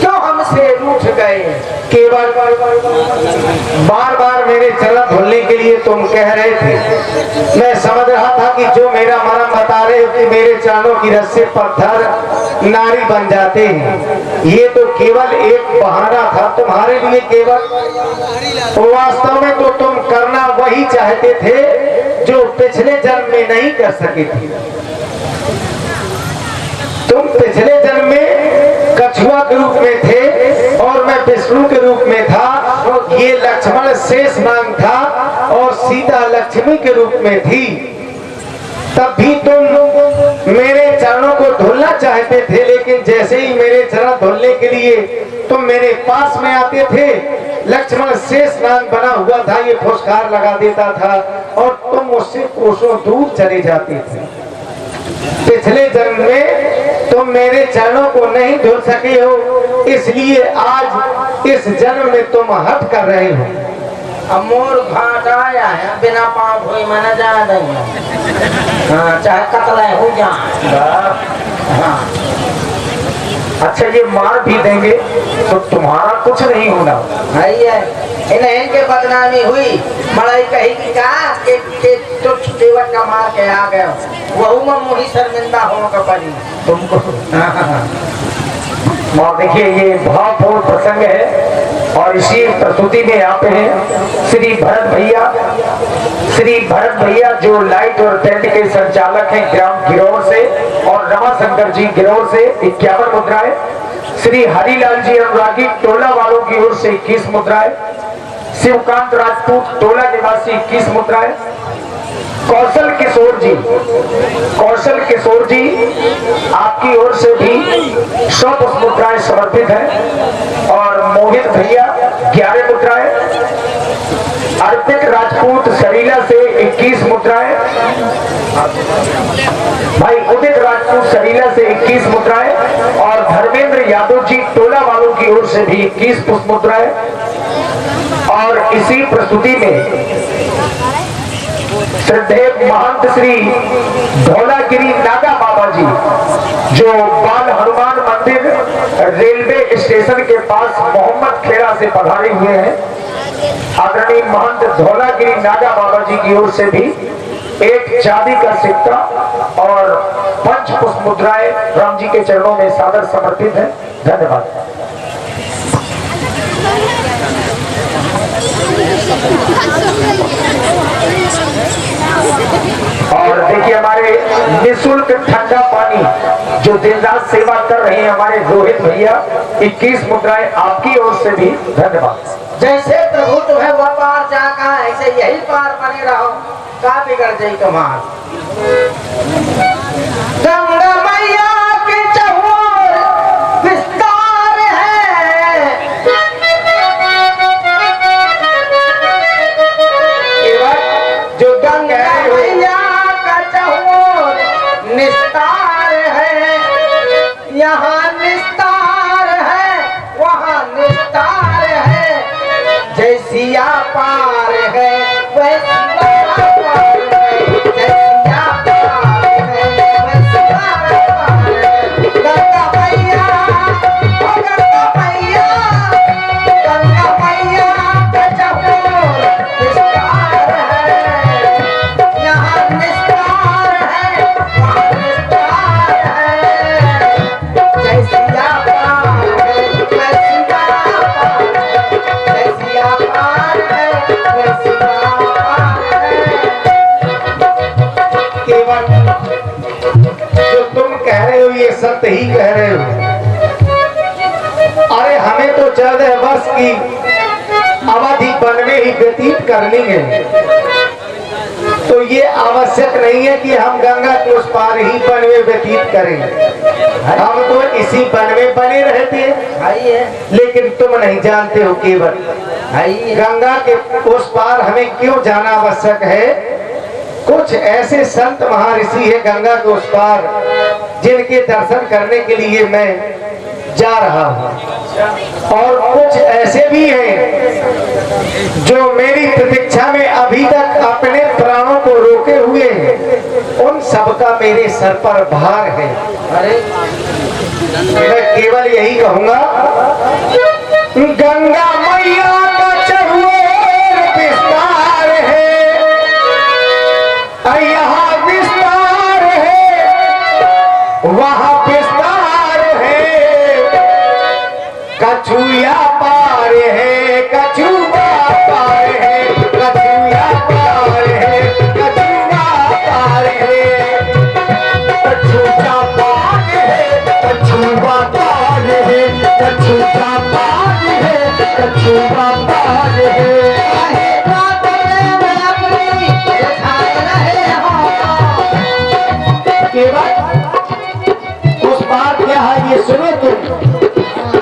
क्यों हमसे रूठ गए केवल बार बार मेरे चरण धुलने के लिए तुम कह रहे थे मैं समझ रहा था कि जो मेरा मरम बता रहे हो कि मेरे चरणों की रस्से पर धर नारी बन जाते हैं ये तो केवल एक बहाना था तुम्हारे लिए केवल वास्तव में तो तुम करना वही चाहते थे जो पिछले जन्म में नहीं कर सके थे। तुम पिछले जन्म में कछुआ के रूप में थे और मैं विष्णु के रूप में था ये लक्ष्मण शेष नाग था और सीता लक्ष्मी के रूप में थी तब भी तुम मेरे चरणों को धुलना चाहते थे लेकिन जैसे ही मेरे चरण धुलने के लिए तुम मेरे पास में आते थे लक्ष्मण शेष नाग बना हुआ था ये फुसकार लगा देता था और तुम मुझसे कोसों दूर चले जाते थे। पिछले जन्म में तुम मेरे चरणों को नहीं धुल सके हो इसलिए आज इस जन्म में तुम हट कर रहे हो। अब मोर घाट आया है बिना पाँव धोए मैंने जा नहीं हाँ चाहे कतला हो जा हाँ अच्छा ये मार भी देंगे तो तुम्हारा कुछ नहीं होना है इनके बदनामी हुई मड़ई कही की कहा के तो देवट का मार के आ गए वहू में मुही शर्मिंदा हो का पड़ी तुमको। और देखिए ये भावपूर्ण प्रसंग है और इसी प्रस्तुति में आते हैं श्री भरत भैया जो लाइट और टेंट के संचालक हैं ग्राम गिरौर से और रमाशंकर जी गिरौर से 51 मुद्राएं, श्री हरिलाल जी अनुरागी टोला वालों की ओर से 21 मुद्राएं, शिवकांत राजपूत टोला निवासी 21 मुद्राएं, कौशल किशोर जी आपकी ओर से भी 100 मुद्राएं समर्पित है और मोहित भैया 11 मुद्राएं, अर्पित राजपूत सरीला से 21 मुद्राएं, भाई उदित राजपूत सरीला से 21 मुद्राएं और धर्मेंद्र यादव जी टोला वालों की ओर से भी 21 पुष्प मुद्राएं। और इसी प्रस्तुति में श्रद्धेय महंत श्री धौलागिरी नागा बाबा जी जो बाल हनुमान मंदिर रेलवे स्टेशन के पास मोहम्मद खेड़ा से पधारे हुए हैं, आदरणीय महंत धौलागिरी नागा बाबा जी की ओर से भी एक चांदी का सिक्का और 5 पुष्प मुद्राएं राम जी के चरणों में सादर समर्पित है। धन्यवाद। और देखिए हमारे निःशुल्क ठंडा पानी जो दिन रात सेवा कर रहे हैं हमारे रोहित भैया 21 मुद्राएं आपकी ओर से भी धन्यवाद। जैसे प्रभु तुम्हें वह पार जागा ऐसे यही पार बने रहो, का बिगड़ जाई तुम्हार। गंगा मैया के चहुर विस्तार है, जो गंगा मैया का चहुर निस्तार है, यहाँ निस्तार है वहाँ निस्तार है, जैसिया पार है वैसिया पार है, जैसिया पार है वैसिया पार है। गंगा मैया ओ गंगा मैया, गंगा मैया का चहुर विस्तार है, यहाँ निस्तार है वहाँ निस्तार है, जैसिया पार है वैसिया पार है, जैसिया पार है वैसिया पार है। केवल जो तुम कह रहे हो ये सत्य ही कह रहे हो। अरे हमें तो 14 वर्ष की अवधि वन में ही व्यतीत करनी है, तो ये आवश्यक नहीं है कि हम गंगा के उस पार ही वन में व्यतीत करें। हम तो इसी वन में बने रहते हैं, आइए लेकिन तुम नहीं जानते हो केवल आइए। गंगा के उस पार हमें क्यों जाना आवश्यक है। कुछ ऐसे संत महर्षि है गंगा के उस पार जिनके दर्शन करने के लिए मैं जा रहा हूँ, और कुछ ऐसे भी हैं जो मेरी प्रतीक्षा में अभी तक अपने प्राणों को रोके हुए हैं। उन सबका मेरे सर पर भार है। अरे मैं केवल यही कहूंगा, गंगा मैया का चहुर विस्तार है, यहाँ विस्तार है वहाँ विस्तार है, कछुआ पार है कछुआ पार है, कछुआ पार है कछुआ पार है, कछुआ पार है कछुआ पार है, कछुआ पार है कछुआ पार है। केवल उस बात क्या है ये सुनो तुम।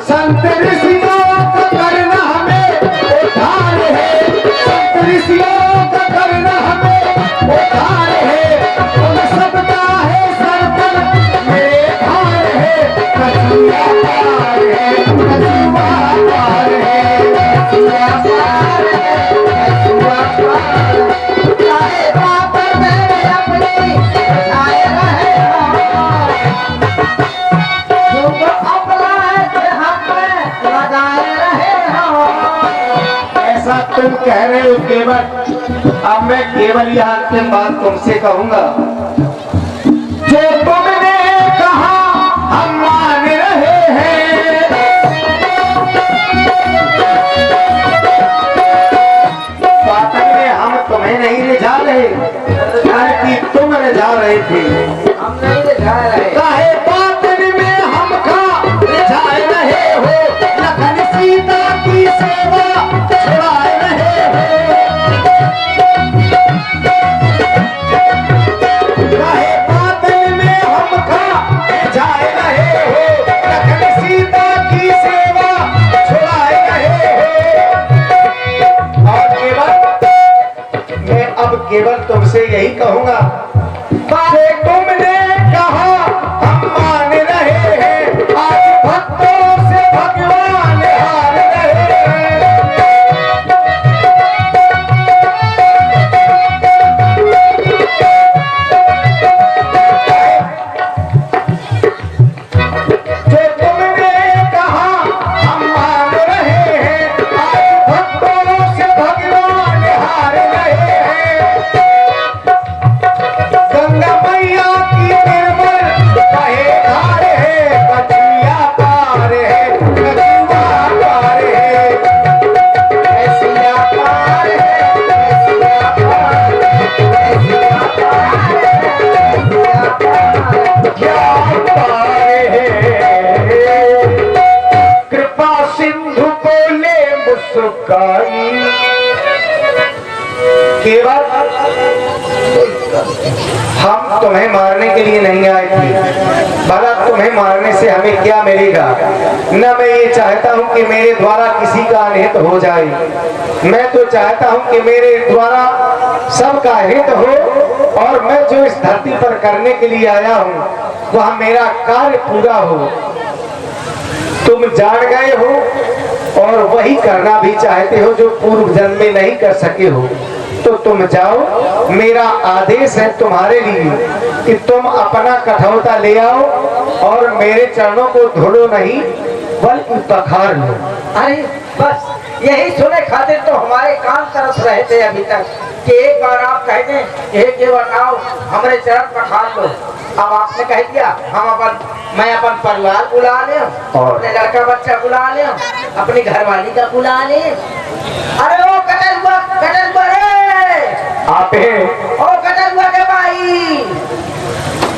संत ऋषियों का करना हमें उद्धार है, संत ऋषियों का करना हमें उद्धार है, उन सबका है सर पर मेरे भार है, कछुआ पार है कछुआ पार है, कछुआ पार है कछुआ पार है। चाहे बाबर मेरे अपनी बचाए रहे हो, अपना है हम पे लगाए रहे हो। ऐसा तुम कह रहे हो केवल, अब मैं केवल यह अंतिम बात तुमसे कहूंगा, जो तुमने कहा हम मान रहे हैं, पातन में हम तुम्हें नहीं ले जा रहे, बल्कि तुम ले जा रहे थे। हम नहीं ले जा रहे। काहे पातन में हमका ले जा रहे हो, लखन सीता की सेवा छुड़ाए रहे हो। केवल तुमसे यही कहूंगा, बातें तुमने कहा हम मान रहे हैं, आज भक्तों से भगवान हार रहे हैं। जो तुमने कहा हम मान रहे हैं, आज भक्तों से भगवान हार रहे हैं। गंगा मैया की निर्मल कहे धार है, कचिया पार है, कचिया पार है, कैसिया पार है, कैसिया पार है, कैसिया पार है, कैसिया पार है। क्या पार है। कृपा सिंधु बोले मुस्काई, केवल हम तुम्हें मारने के लिए नहीं आए थे। भला तुम्हें मारने से हमें क्या मिलेगा? न मैं ये चाहता हूँ कि मेरे द्वारा किसी का अनहित हो जाए, मैं तो चाहता हूँ कि मेरे द्वारा सबका हित हो और मैं जो इस धरती पर करने के लिए आया हूँ वह मेरा कार्य पूरा हो। तुम जान गए हो और वही करना भी चाहते हो जो पूर्व जन्म में नहीं कर सके हो, तो तुम जाओ। मेरा आदेश है तुम्हारे लिए कि तुम अपना कठौता ले आओ और मेरे चरणों को धोलो नहीं बल्कि पखार लो। अरे बस यही सुने खातिर तो हमारे कान तरस रहे थे अभी तक कि एक बार आप कह दें हे केवट आओ हमारे चरण पखार लो। अब आपने कह दिया मैं अपन परिवार बुला ले, अपने लड़का बच्चा बुला ले, अपनी घरवाली का बुला ले। अरे ओ कटल हुआ रे, आप हैं ओ कटल हुआ के भाई,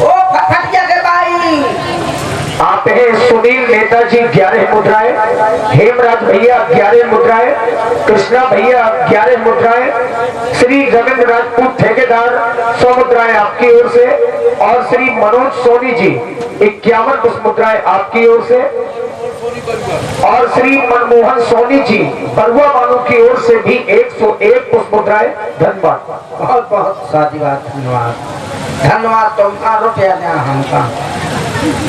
ओ फटफटिया के भाई। आप हैं सुनील नेताजी 11 मुद्राएं, हेमराज भैया 11 मुद्राएं, कृष्णा भैया 11 मुद्राएं, श्री रविंद्र राजपूत ठेकेदार 100 मुद्राएं आपकी ओर से और श्री मनोज सोनी जी 51 पुष्प मुद्राएं आपकी ओर से और श्री मनमोहन सोनी जी बरुआ वालों की ओर से भी 101 पुष्प मुद्राएं। धन्यवाद, बहुत बहुत साधुवाद, धन्यवाद। धन्यवाद तुमका, रुपया देना हमका।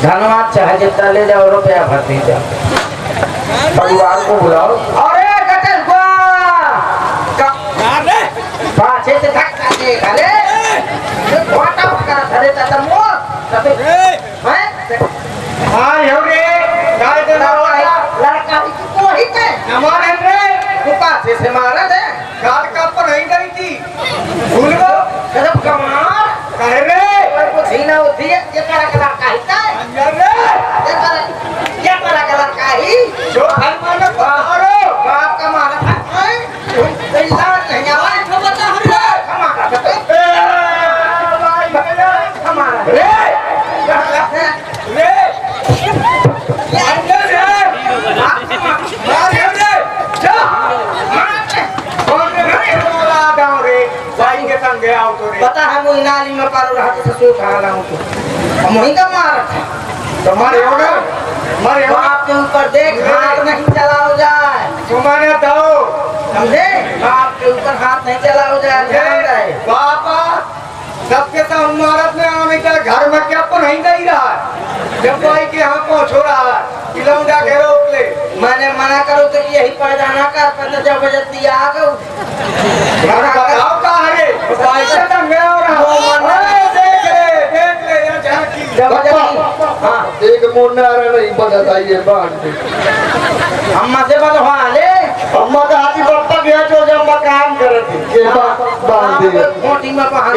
धन्यवाद, चाहे जितना ले जाओ रुपया भरती जाओ। परिवार को बुलाओ। अरे कटल पाछे से धक्का दे गले वाटा कर धरे तब मोर तब हैं हाँ रे काय दे लड़का की कोही पे हमारे रे तू पाछे से मारा दे गाल का पर नहीं गई थी भूल गो जब कमार कहे रे को सीना होती है ये करा कहता है ये करा काही जो हर मानो मारो बाप का मारा था पैसा नहीं आवा तो बता हरे हमारा हमारा रे रे अंदर रे मार रे जा कौन रे बोला गांव रे भाई के संग गया हो तो रे पता है मुझे नाली में पारो रहा तो ससुर खा रहा हूँ तो मुझे का मारा था तुम्हारे होगा मारे बाप के ऊपर देख हाथ नहीं चलाओ जाए तुम्हारे दो समझे बाप के ऊपर हाथ नहीं चलाओ जाए ध्यान रहे बापा सबके तो इमारत में आने का घर में क्या पर नहीं दे रहा है जब भाई के यहाँ पहुँचो रहा है इलाउंडा के रोक ले मैंने मना करो तो यही पैदा ना कर पर जब बजे दिया आ गो बताओ कहाँ है भाई से दंगे हो रहा है देख ले ये झांकी जब बजे हाँ एक मोड़ने आ रहा नहीं बता ये बात अम्मा से बलवा ले अम्मा का हाथी पप्पा गया जो जब मैं काम कर रही थी ये बात दे मोटी में पहाड़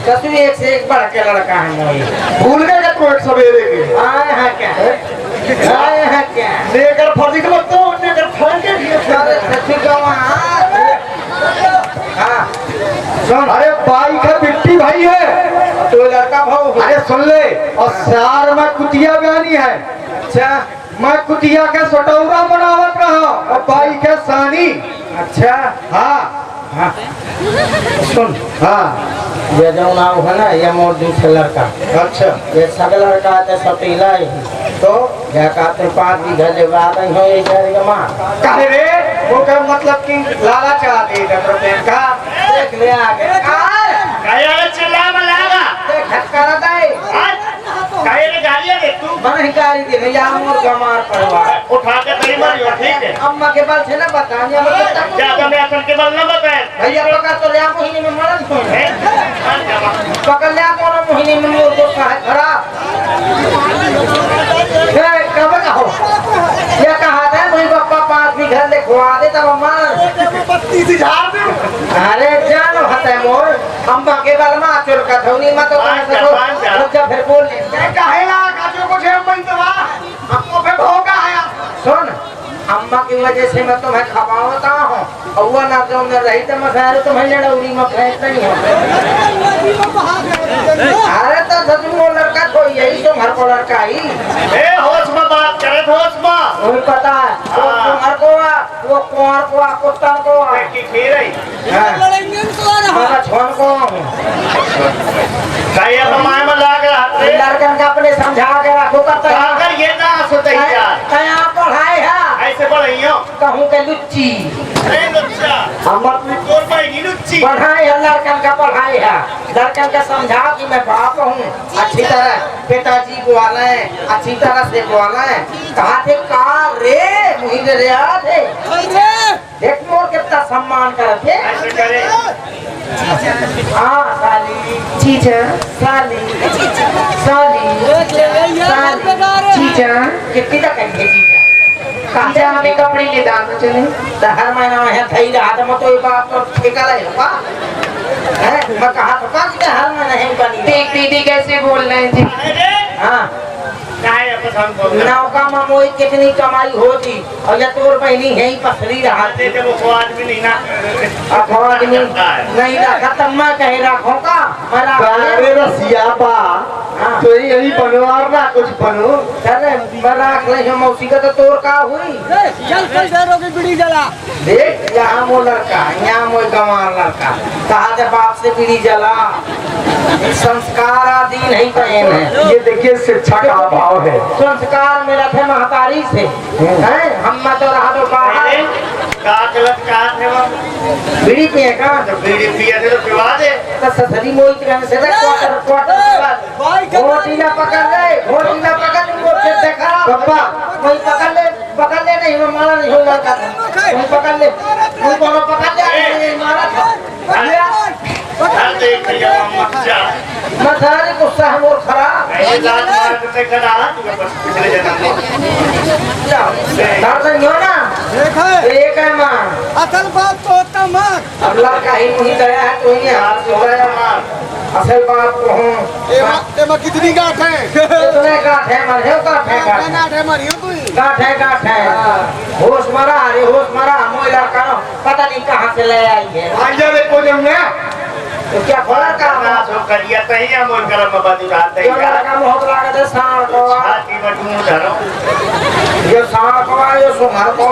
कसू एक से एक बढ़ के लड़का है मोई भूल गए क्या कोई सवेरे के आए हैं क्या आए हैं क्या लेकर फर्जी के लगता है लेकर फाड़ के अरे सच्ची का हाँ सुन अरे बाई का बिट्टी भाई है तो लड़का भाव अरे सुन ले और सार में कुतिया गानी है अच्छा मैं कुतिया के सटौरा बनावत रहा और बाई के सानी अच्छा हाँ हाँ सुन हाँ ये जो नाम है ना ये मोर दूसरे लड़का अच्छा ये सब लड़का आते सतीला ही तो क्या कहते 5 बीघा ले बात हो ये जाएगा माँ कहे रे वो का मतलब कि लाला चाहते 10 रुपए का देख ले आ गए कार काय चिल्ला मलागा ते खटकारा दे काय ने गालियां दे तू मन गाड़ी दे नहीं या मोर गमार पड़वा उठा के तरी मारियो ठीक है अम्मा के बाल से ना बताने मतलब ज्यादा मैं असल के बल ना बताए भैया पका तो ले महीने में मरन तो पकड़ ले कोनो महीने में मोर को है खराब ए कब का हो ये कहा था मुझे पापा 5 बीघा लिखवा दे तब मार पत्ती से झाड़ दे अरे जानो हते मोर अम्मा के बाल में चोर का धौनी मत तो जब फिर बोल ले क्या कहेला काजू को छे मन तो हमको फिर होगा है सुन अम्मा की वजह से मैं तुम्हें खवाता हूँ और वो ना जो मैं रही तो मैं सारे तुम्हें लड़ौरी में फेंक नहीं हो अरे तो सच में वो लड़का कोई यही तो घर को लड़का ही ए होश में बात करे होश में वही पता है वो घर को वो कुंवर को कुत्ता को की खेल रही मैं छोड़ को काय अब माय में लाग रहा लड़कन का अपने समझा के रखो करता है अगर ये ना सोते यार कया पढ़ाई है ऐसे पढ़ाइयो कहूँ के लुच्ची नहीं लुच्चा हम तोर भाई नहीं लुच्ची पढ़ाई है लड़कन का पढ़ाई है लड़कन का समझाओ कि मैं बाप हूँ अच्छी तरह पिताजी बोला है अच्छी तरह से बोला है कहा थे का रे मुझे रे थे देख मोर कितना सम्मान करते ऐसे करे हाँ साली चीचा साली साली चीचा कितनी तक है चीचा चीचा हमें कपड़े ले दान चले तो हर महीना में थई रहा तो मैं तो ये बात तो ठेका ले पा है मैं कहा तो कि हर महीना है बनी देख दीदी कैसे बोल रहे हैं जी अरे हाँ काय अब हम बोल नौका में मोई कितनी कमाई होती और या तोर बहनी है ही पसरी रहा आते थे वो को आदमी नहीं ना अब आदमी नहीं रखा तब मैं कहीं रखो का मैं अरे रसिया बा तो यही बनवार ना कुछ बनो अरे मैं रख ले मौसी का तो तोर का हुई देख यहाँ वो लड़का यहाँ वो गंवार लड़का कहा थे बाप से बीड़ी जला संस्कार आदि नहीं कहे हैं ये देखिए शिक्षा का अभाव है संस्कार मेरा थे महतारी से हैं हम मत रहा तो बाहर का गलत का थे वो बीड़ी पिए का तो बीड़ी पिए थे तो पिवा दे तो ससरी मोई करने से क्वार्टर क्वार्टर घोटीला पकड़ ले घोटीला पकड़ वो से खराब पापा वही पकड़ ले नहीं मैं मारा नहीं होगा का वही पकड़ ले वही कोनो पकड़ ले मारा था हर देख भैया मत जा मैं सारे गुस्सा है मोर खराब ऐसे लात मार के करा तू बस पिछले जन्म में दर्द हो ना एक है मां असल बात तो होता मां अब लड़का ही नहीं गया है तो ही हाथ से गया असल बात को हूँ एमा कितनी गांठ है इतने गांठ है मर है गांठ है गांठ है मारियो तू गांठ है होश मरा अरे होश मरा मोई लड़का पता नहीं कहाँ से ले आई है आजा रे को जमने तो क्या खोला का ना सो करिया तही हम मन करम में बाजू रात ये तही लड़का मोहत लागे दे साण को छाती में ढूंढ धरो ये साण को ये सुमर को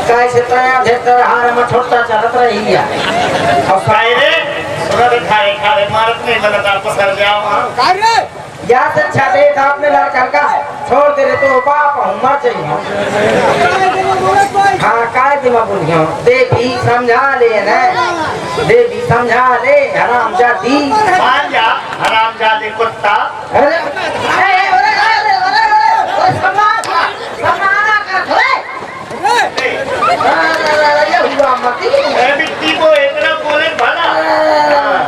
कैसे तया भीतर हार में छोटा चलत रही है और काय रे सुरत खाए खाए मारत नहीं लगता आपको सर जाओ हां काय रे या से अच्छा दे था अपने लड़का का छोड़ दे रे तो बाप हूँ मर जाइए हाँ काय दिमा बुढ़ियों देवी समझा ले ना देवी समझा ले हराम जाती मान जा हरामजादे कुत्ता अरे समाना कर थोड़े ये हुआ मती ए बिट्टी को इतना बोले भला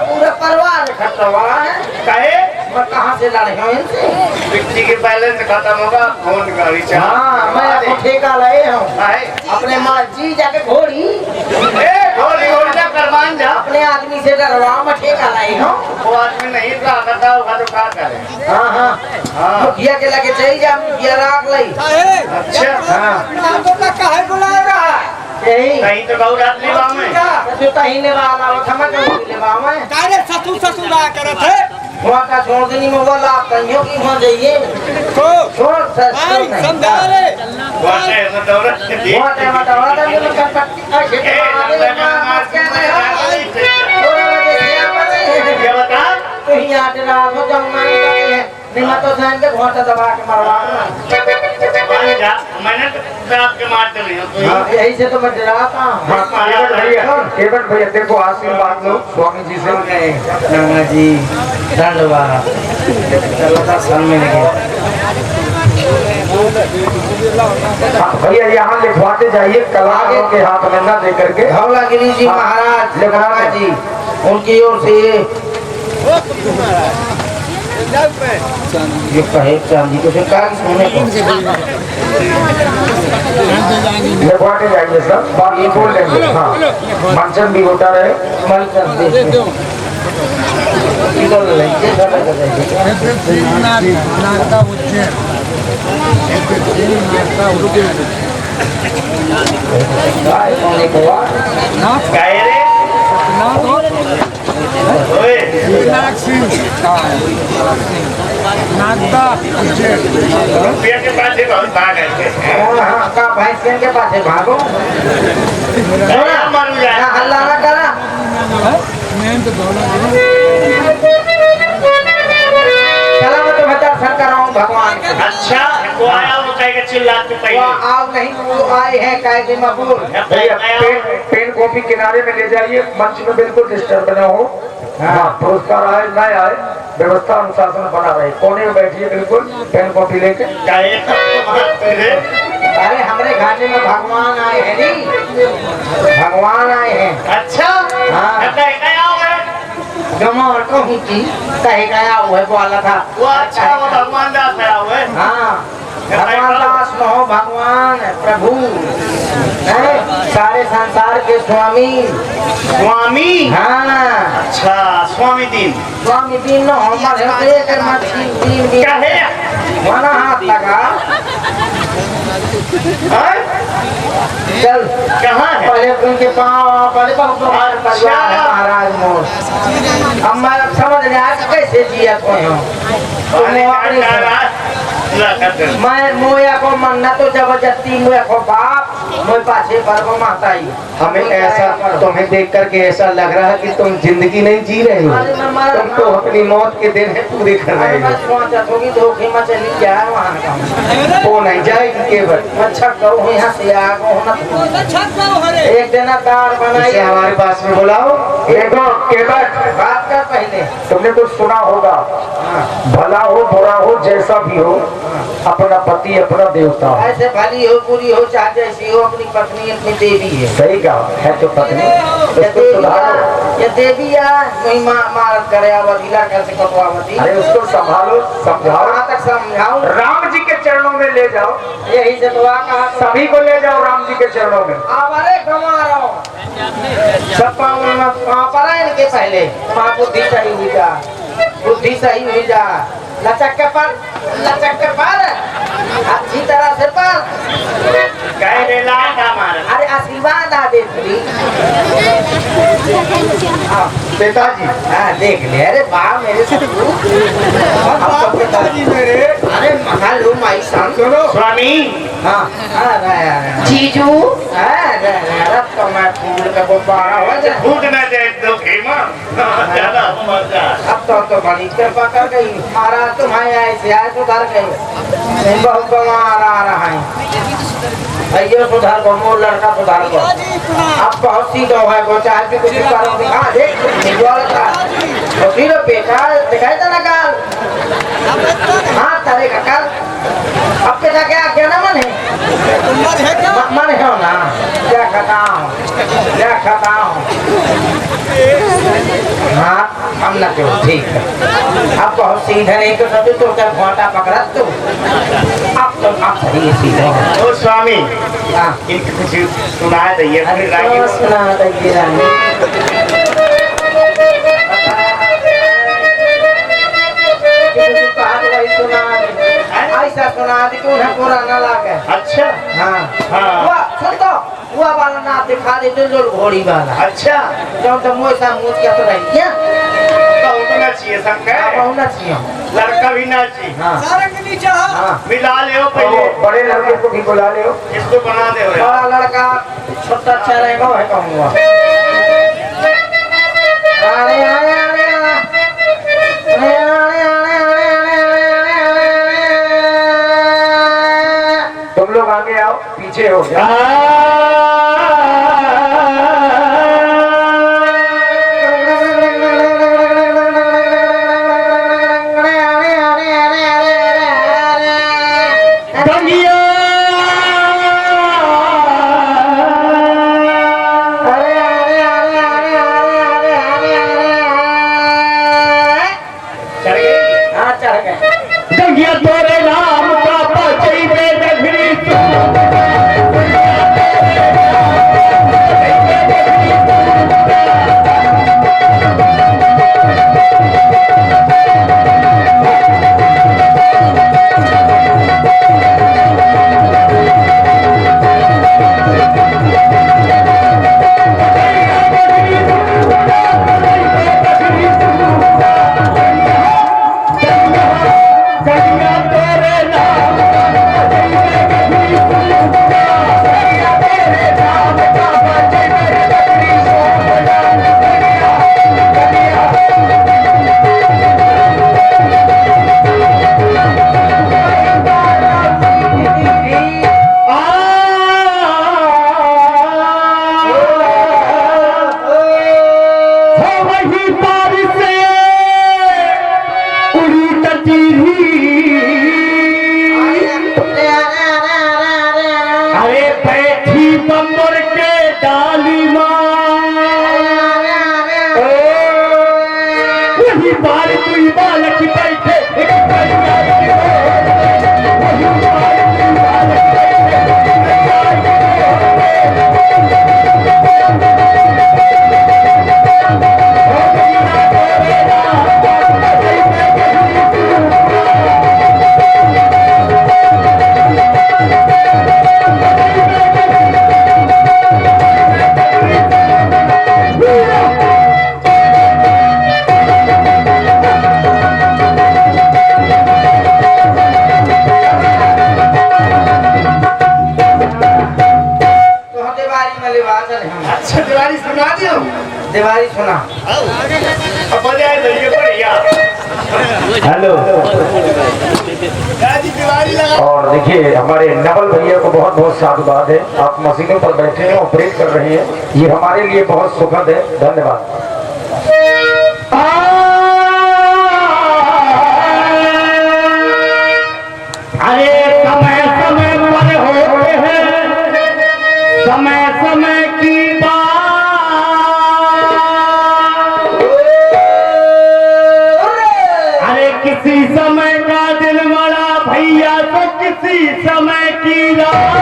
पूरा परिवार इकट्ठा हुआ है कहे मैं कहाँ से लड़े हूँ इनसे बिट्टी के बैलेंस खत्म होगा फोन का रिचार्ज हाँ मैं अपने ठेका लाए हूँ है अपने माँ जी जाके घोड़ी ए होली होली ना करवान जा अपने आदमी से डरवा मैं ठेका लाई हूँ वो आदमी नहीं रहा करता होगा तो क्या करे हाँ हाँ हाँ मुखिया के लगे चाहिए जा मुखिया राख लाई अच्छा हाँ नाम तो का काहे बुलाए रहा यही कहीं तो गौ रात लिवा में तो कहीं ले वाला वो थमा के ले बाव में काय रे ससुर आ करत है वहाँ का छोड़ देनी में वो लाभ कहियो की वहाँ जाइए तो छोड़ भाई समझा रे वाटे ऐसा दौरा दी वहाँ टाइम आता था ये लोग पट्टी ऐसे ए नंबर मार के क्या बता तो ही आटे रात हो जाऊंगा नहीं मैं तो जान के घोटा दबा के मरवा जा मैंने तो आपके मारते नहीं हो हाँ, यही से तो मैं डराता हूँ। केवट भैया देखो आशीर्वाद लो स्वामी जी से। गंगा जी धन्यवाद। चलो 10 साल में लगे। भैया यहाँ लिखवाते जाइए कलाकारों के हाथ में ना दे करके। धौलागिरी जी महाराज गंगा जी उनकी ओर से ये कहे चांदी को से कहा कि सोने को लिखवाते जाइए सब बात ये बोल लेंगे। हाँ मंचन भी होता रहे। मंचन दे दो इधर ले कहे रे ओए रुपया के पास बहुत भाग है हाँ का भैंस के पास है भागो मर जाए ना हल्ला ना करा चला मैं तुम्हें दर्शन कराऊं भगवान के। अच्छा वो आया वो कहेगा चिल्लाते वो पहले आओ नहीं वो आए हैं कायदे मकबूल। भैया पेन कॉपी किनारे में ले जाइए मंच में बिल्कुल डिस्टर्ब न हो। हाँ पुरस्कार आए ना आए व्यवस्था अनुशासन बना रहे। कोने में बैठिए बिल्कुल पेन कॉपी लेके। अरे हमारे घाटे में भगवान आए हैं नी भगवान आए हैं। अच्छा हाँ। गमौर कहूँ की कहे गया हुआ है बोला था वो अच्छा वो भगवान दास आया हुआ है हाँ भगवान दास महो भगवान प्रभु हैं सारे संसार के स्वामी स्वामी हाँ अच्छा स्वामी दीन स्वामी दीन न हमारे देख मछली दीन भी क्या है वना हाथ लगा चल कहाँ है पहले उनके पाँव पहले बहुत परिवार है महाराज मोर अब मैं समझ नहीं आया कैसे जिया कोई हूँ मैं मोया को मन्ना तो जबरदस्ती मोया को बाप मोए पाछे पर को माता ही हमें ऐसा तुम्हें देख करके ऐसा लग रहा है कि तुम जिंदगी नहीं जी रहे हो। तुम तो अपनी मौत के दिन है पूरे कर रहे मैं हो। सोचा तो कि धोखे में चली जाए वहाँ का वो नहीं जाएगी केवल। अच्छा कहूँ यहाँ से आ गो ना एक दिन दार बनाई इसे हमारे पास में बुलाओ। देखो केवट बात कर पहले तुमने कुछ सुना होगा भला हो बुरा हो जैसा भी हो अपना पति अपना देवता हो। ऐसे भली हो बुरी हो चाहे जैसी हो अपनी पत्नी अपनी देवी है सही कहा है तो पत्नी उसको सुधारो। ये देवी है वही मार करे आवती लड़का से कटवावती अरे उसको संभालो समझाओ। कहाँ तक समझाऊं राम जी के चरणों में ले जाओ। यही से दुआ कहा सभी को ले जाओ राम जी के चरणों में। आवारे कमा रहा हूँ सब पर इनके पहले वहाँ बुद्धि सही हुई जा बुद्धि सही हुई जा लचक के पर अच्छी तरह से पर अरे आशीर्वाद आ दे थोड़ी पिताजी हाँ देख ले अरे वाह मेरे से मेरे अरे मालूम माई सन सुनो स्वामी हाँ जीजू रब तो मैं फूल का गुब्बारा हो जाए फूट न जाए तो खेमा ज्यादा मर जा अब तो बड़ी कृपा कर गई महाराज तुम्हारे ऐसे आए सुधर गए बहुत बीमार आ रहा है अयो सुधार को मोर लड़का सुधार को अब बहुत सीधा है वो चाहे भी कुछ करो दिखा देख तो फिर बेटा दिखाई था ना काल हाँ तारे का काल अब के जाके क्या ना मन है मन है ना क्या खाता हूँ हाँ हम ना क्यों ठीक है अब बहुत सीधा नहीं तो सभी तो क्या घोटा पकड़ा तू अब सही है सीधा ओ स्वामी हाँ इनको कुछ सुना दीजिए अपनी रानी को। सुना दीजिए रानी ऐसा सुना दी कि उन्हें पूरा न लागे अच्छा हाँ हाँ हुआ सुन तो हुआ वाला ना दिखा दे जो घोड़ी वाला अच्छा जो तो मुँह सा मुँह क्या तो रही क्या तो उतना चाहिए संख्या होना चाहिए लड़का भी ना चाहिए हाँ हाँ मिला ले तो पहले बड़े लड़के को भी बुला ले। इसको बना दे बड़ा लड़का छोटा अच्छा रहेगा वह कहूँगा अरे अरे अरे तुम पीछे हो जा। दिवाली सुना हेलो। और देखिए हमारे नवल भैया को बहुत बहुत साधुवाद है, आप मशीनों पर बैठे हैं, ऑपरेट कर रहे हैं, ये हमारे लिए बहुत सुखद है। धन्यवाद। अरे समय समय पर होते हैं समय समय की बात, अरे किसी समय का दिन बड़ा भैया तो किसी समय की रात।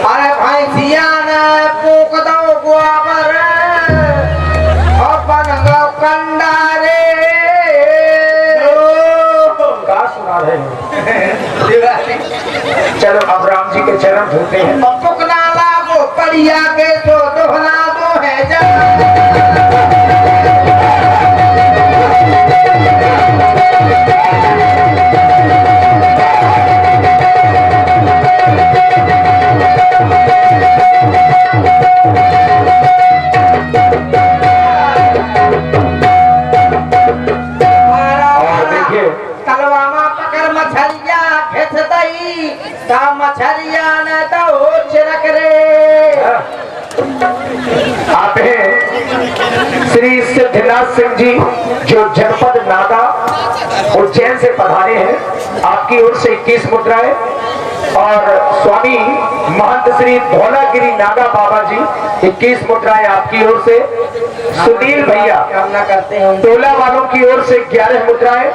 अरे भाई सिया ने पोक दो गुआवर अपन गो कंडारे का सुना रहे हैं। चलो अब राम जी के चरण धोते हैं। पुकना लागो कड़िया के तो दोहना दो है जा। मछरिया ने तो चिरक रे। आप हैं श्री सिद्धनाथ सिंह जी जो जनपद नागा उज्जैन से पधारे हैं। आपकी ओर से 21 मुद्राएं और स्वामी महंत श्री धौलागिरी नागा बाबा जी 21 मुद्राएं आपकी ओर से। सुनील भैया कामना करते हैं। टोला वालों की ओर से 11 मुद्राएं।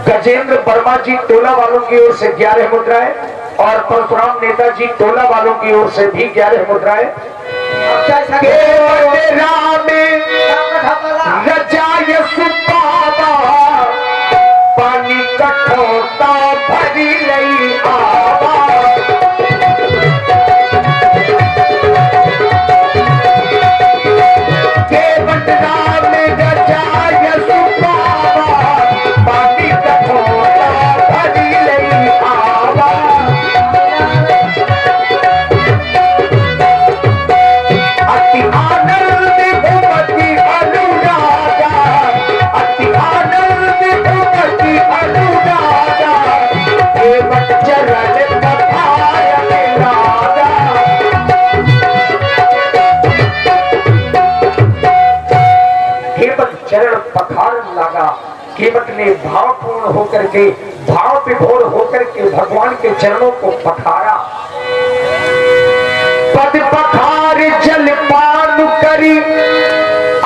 गजेंद्र वर्मा जी टोला वालों की ओर से 11 मुद्राएं और परशुराम नेताजी टोला वालों की ओर से भी 11 मुद्राएं। पानी कठोता भरी लई आवा चरण पखार लगा। केवट ने भावपूर्ण होकर के भाव विभोर होकर के भगवान के चरणों को पखारा। पद पखार जल पान करी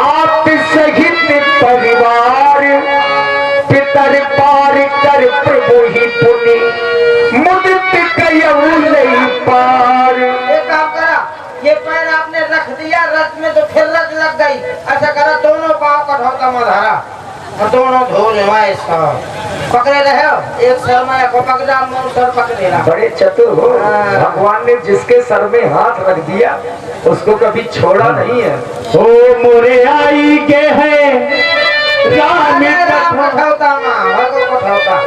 आप सहित परिवार पितर पार कर प्रभु ही पुनि मुदित कयऊ लई पार। एक काम करा, ये पैर आपने रख दिया रथ में तो फिर रथ लग गई। ऐसा करा दोनों पाँव कठौता में धरा और दोनों धोने इसका पकड़े रहे हो। एक सर में को पकड़ा मुंह सर पकड़े रहा। बड़े चतुर हो। भगवान ने जिसके सर में हाथ रख दिया उसको कभी छोड़ा नहीं है। ओ मोरे आई के है राम कठौता माँ कठौता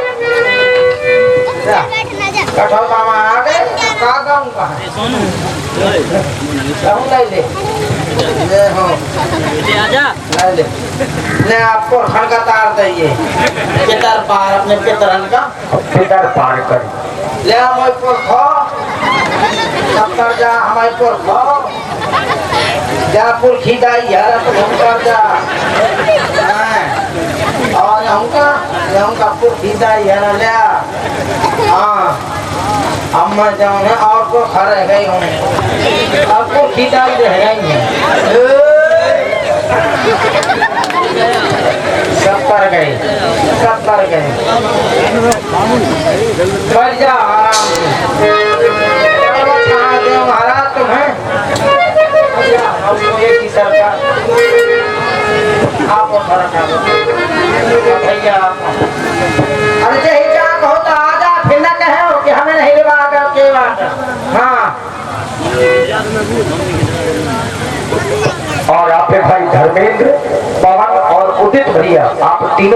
कठौता माँ आ गए का गाऊं कहाँ ले हो ले ले आपको खड़का तार दइए पितर पार अपने पितरन का पितर पार कर ले हमारे पर खो सब कर जा हमारे पर खो जा पुर खीदाई यार तो हम कर जा और हमका पुर खीदाई यार ले हाँ अब मैं जाऊँ है और को खा रह गई हूँ आपको खीदाई रह गई है सब पर गए बढ़ जा आराम से महाराज तुम्हें एक ही सरकार आपको फर्क भैया अरे यही क्या कहो तो आजा फिर न कहो कि हमें नहीं बात के बात। हाँ और आपके भाई धर्मेंद्र पवन और उदित भैया आप तीनों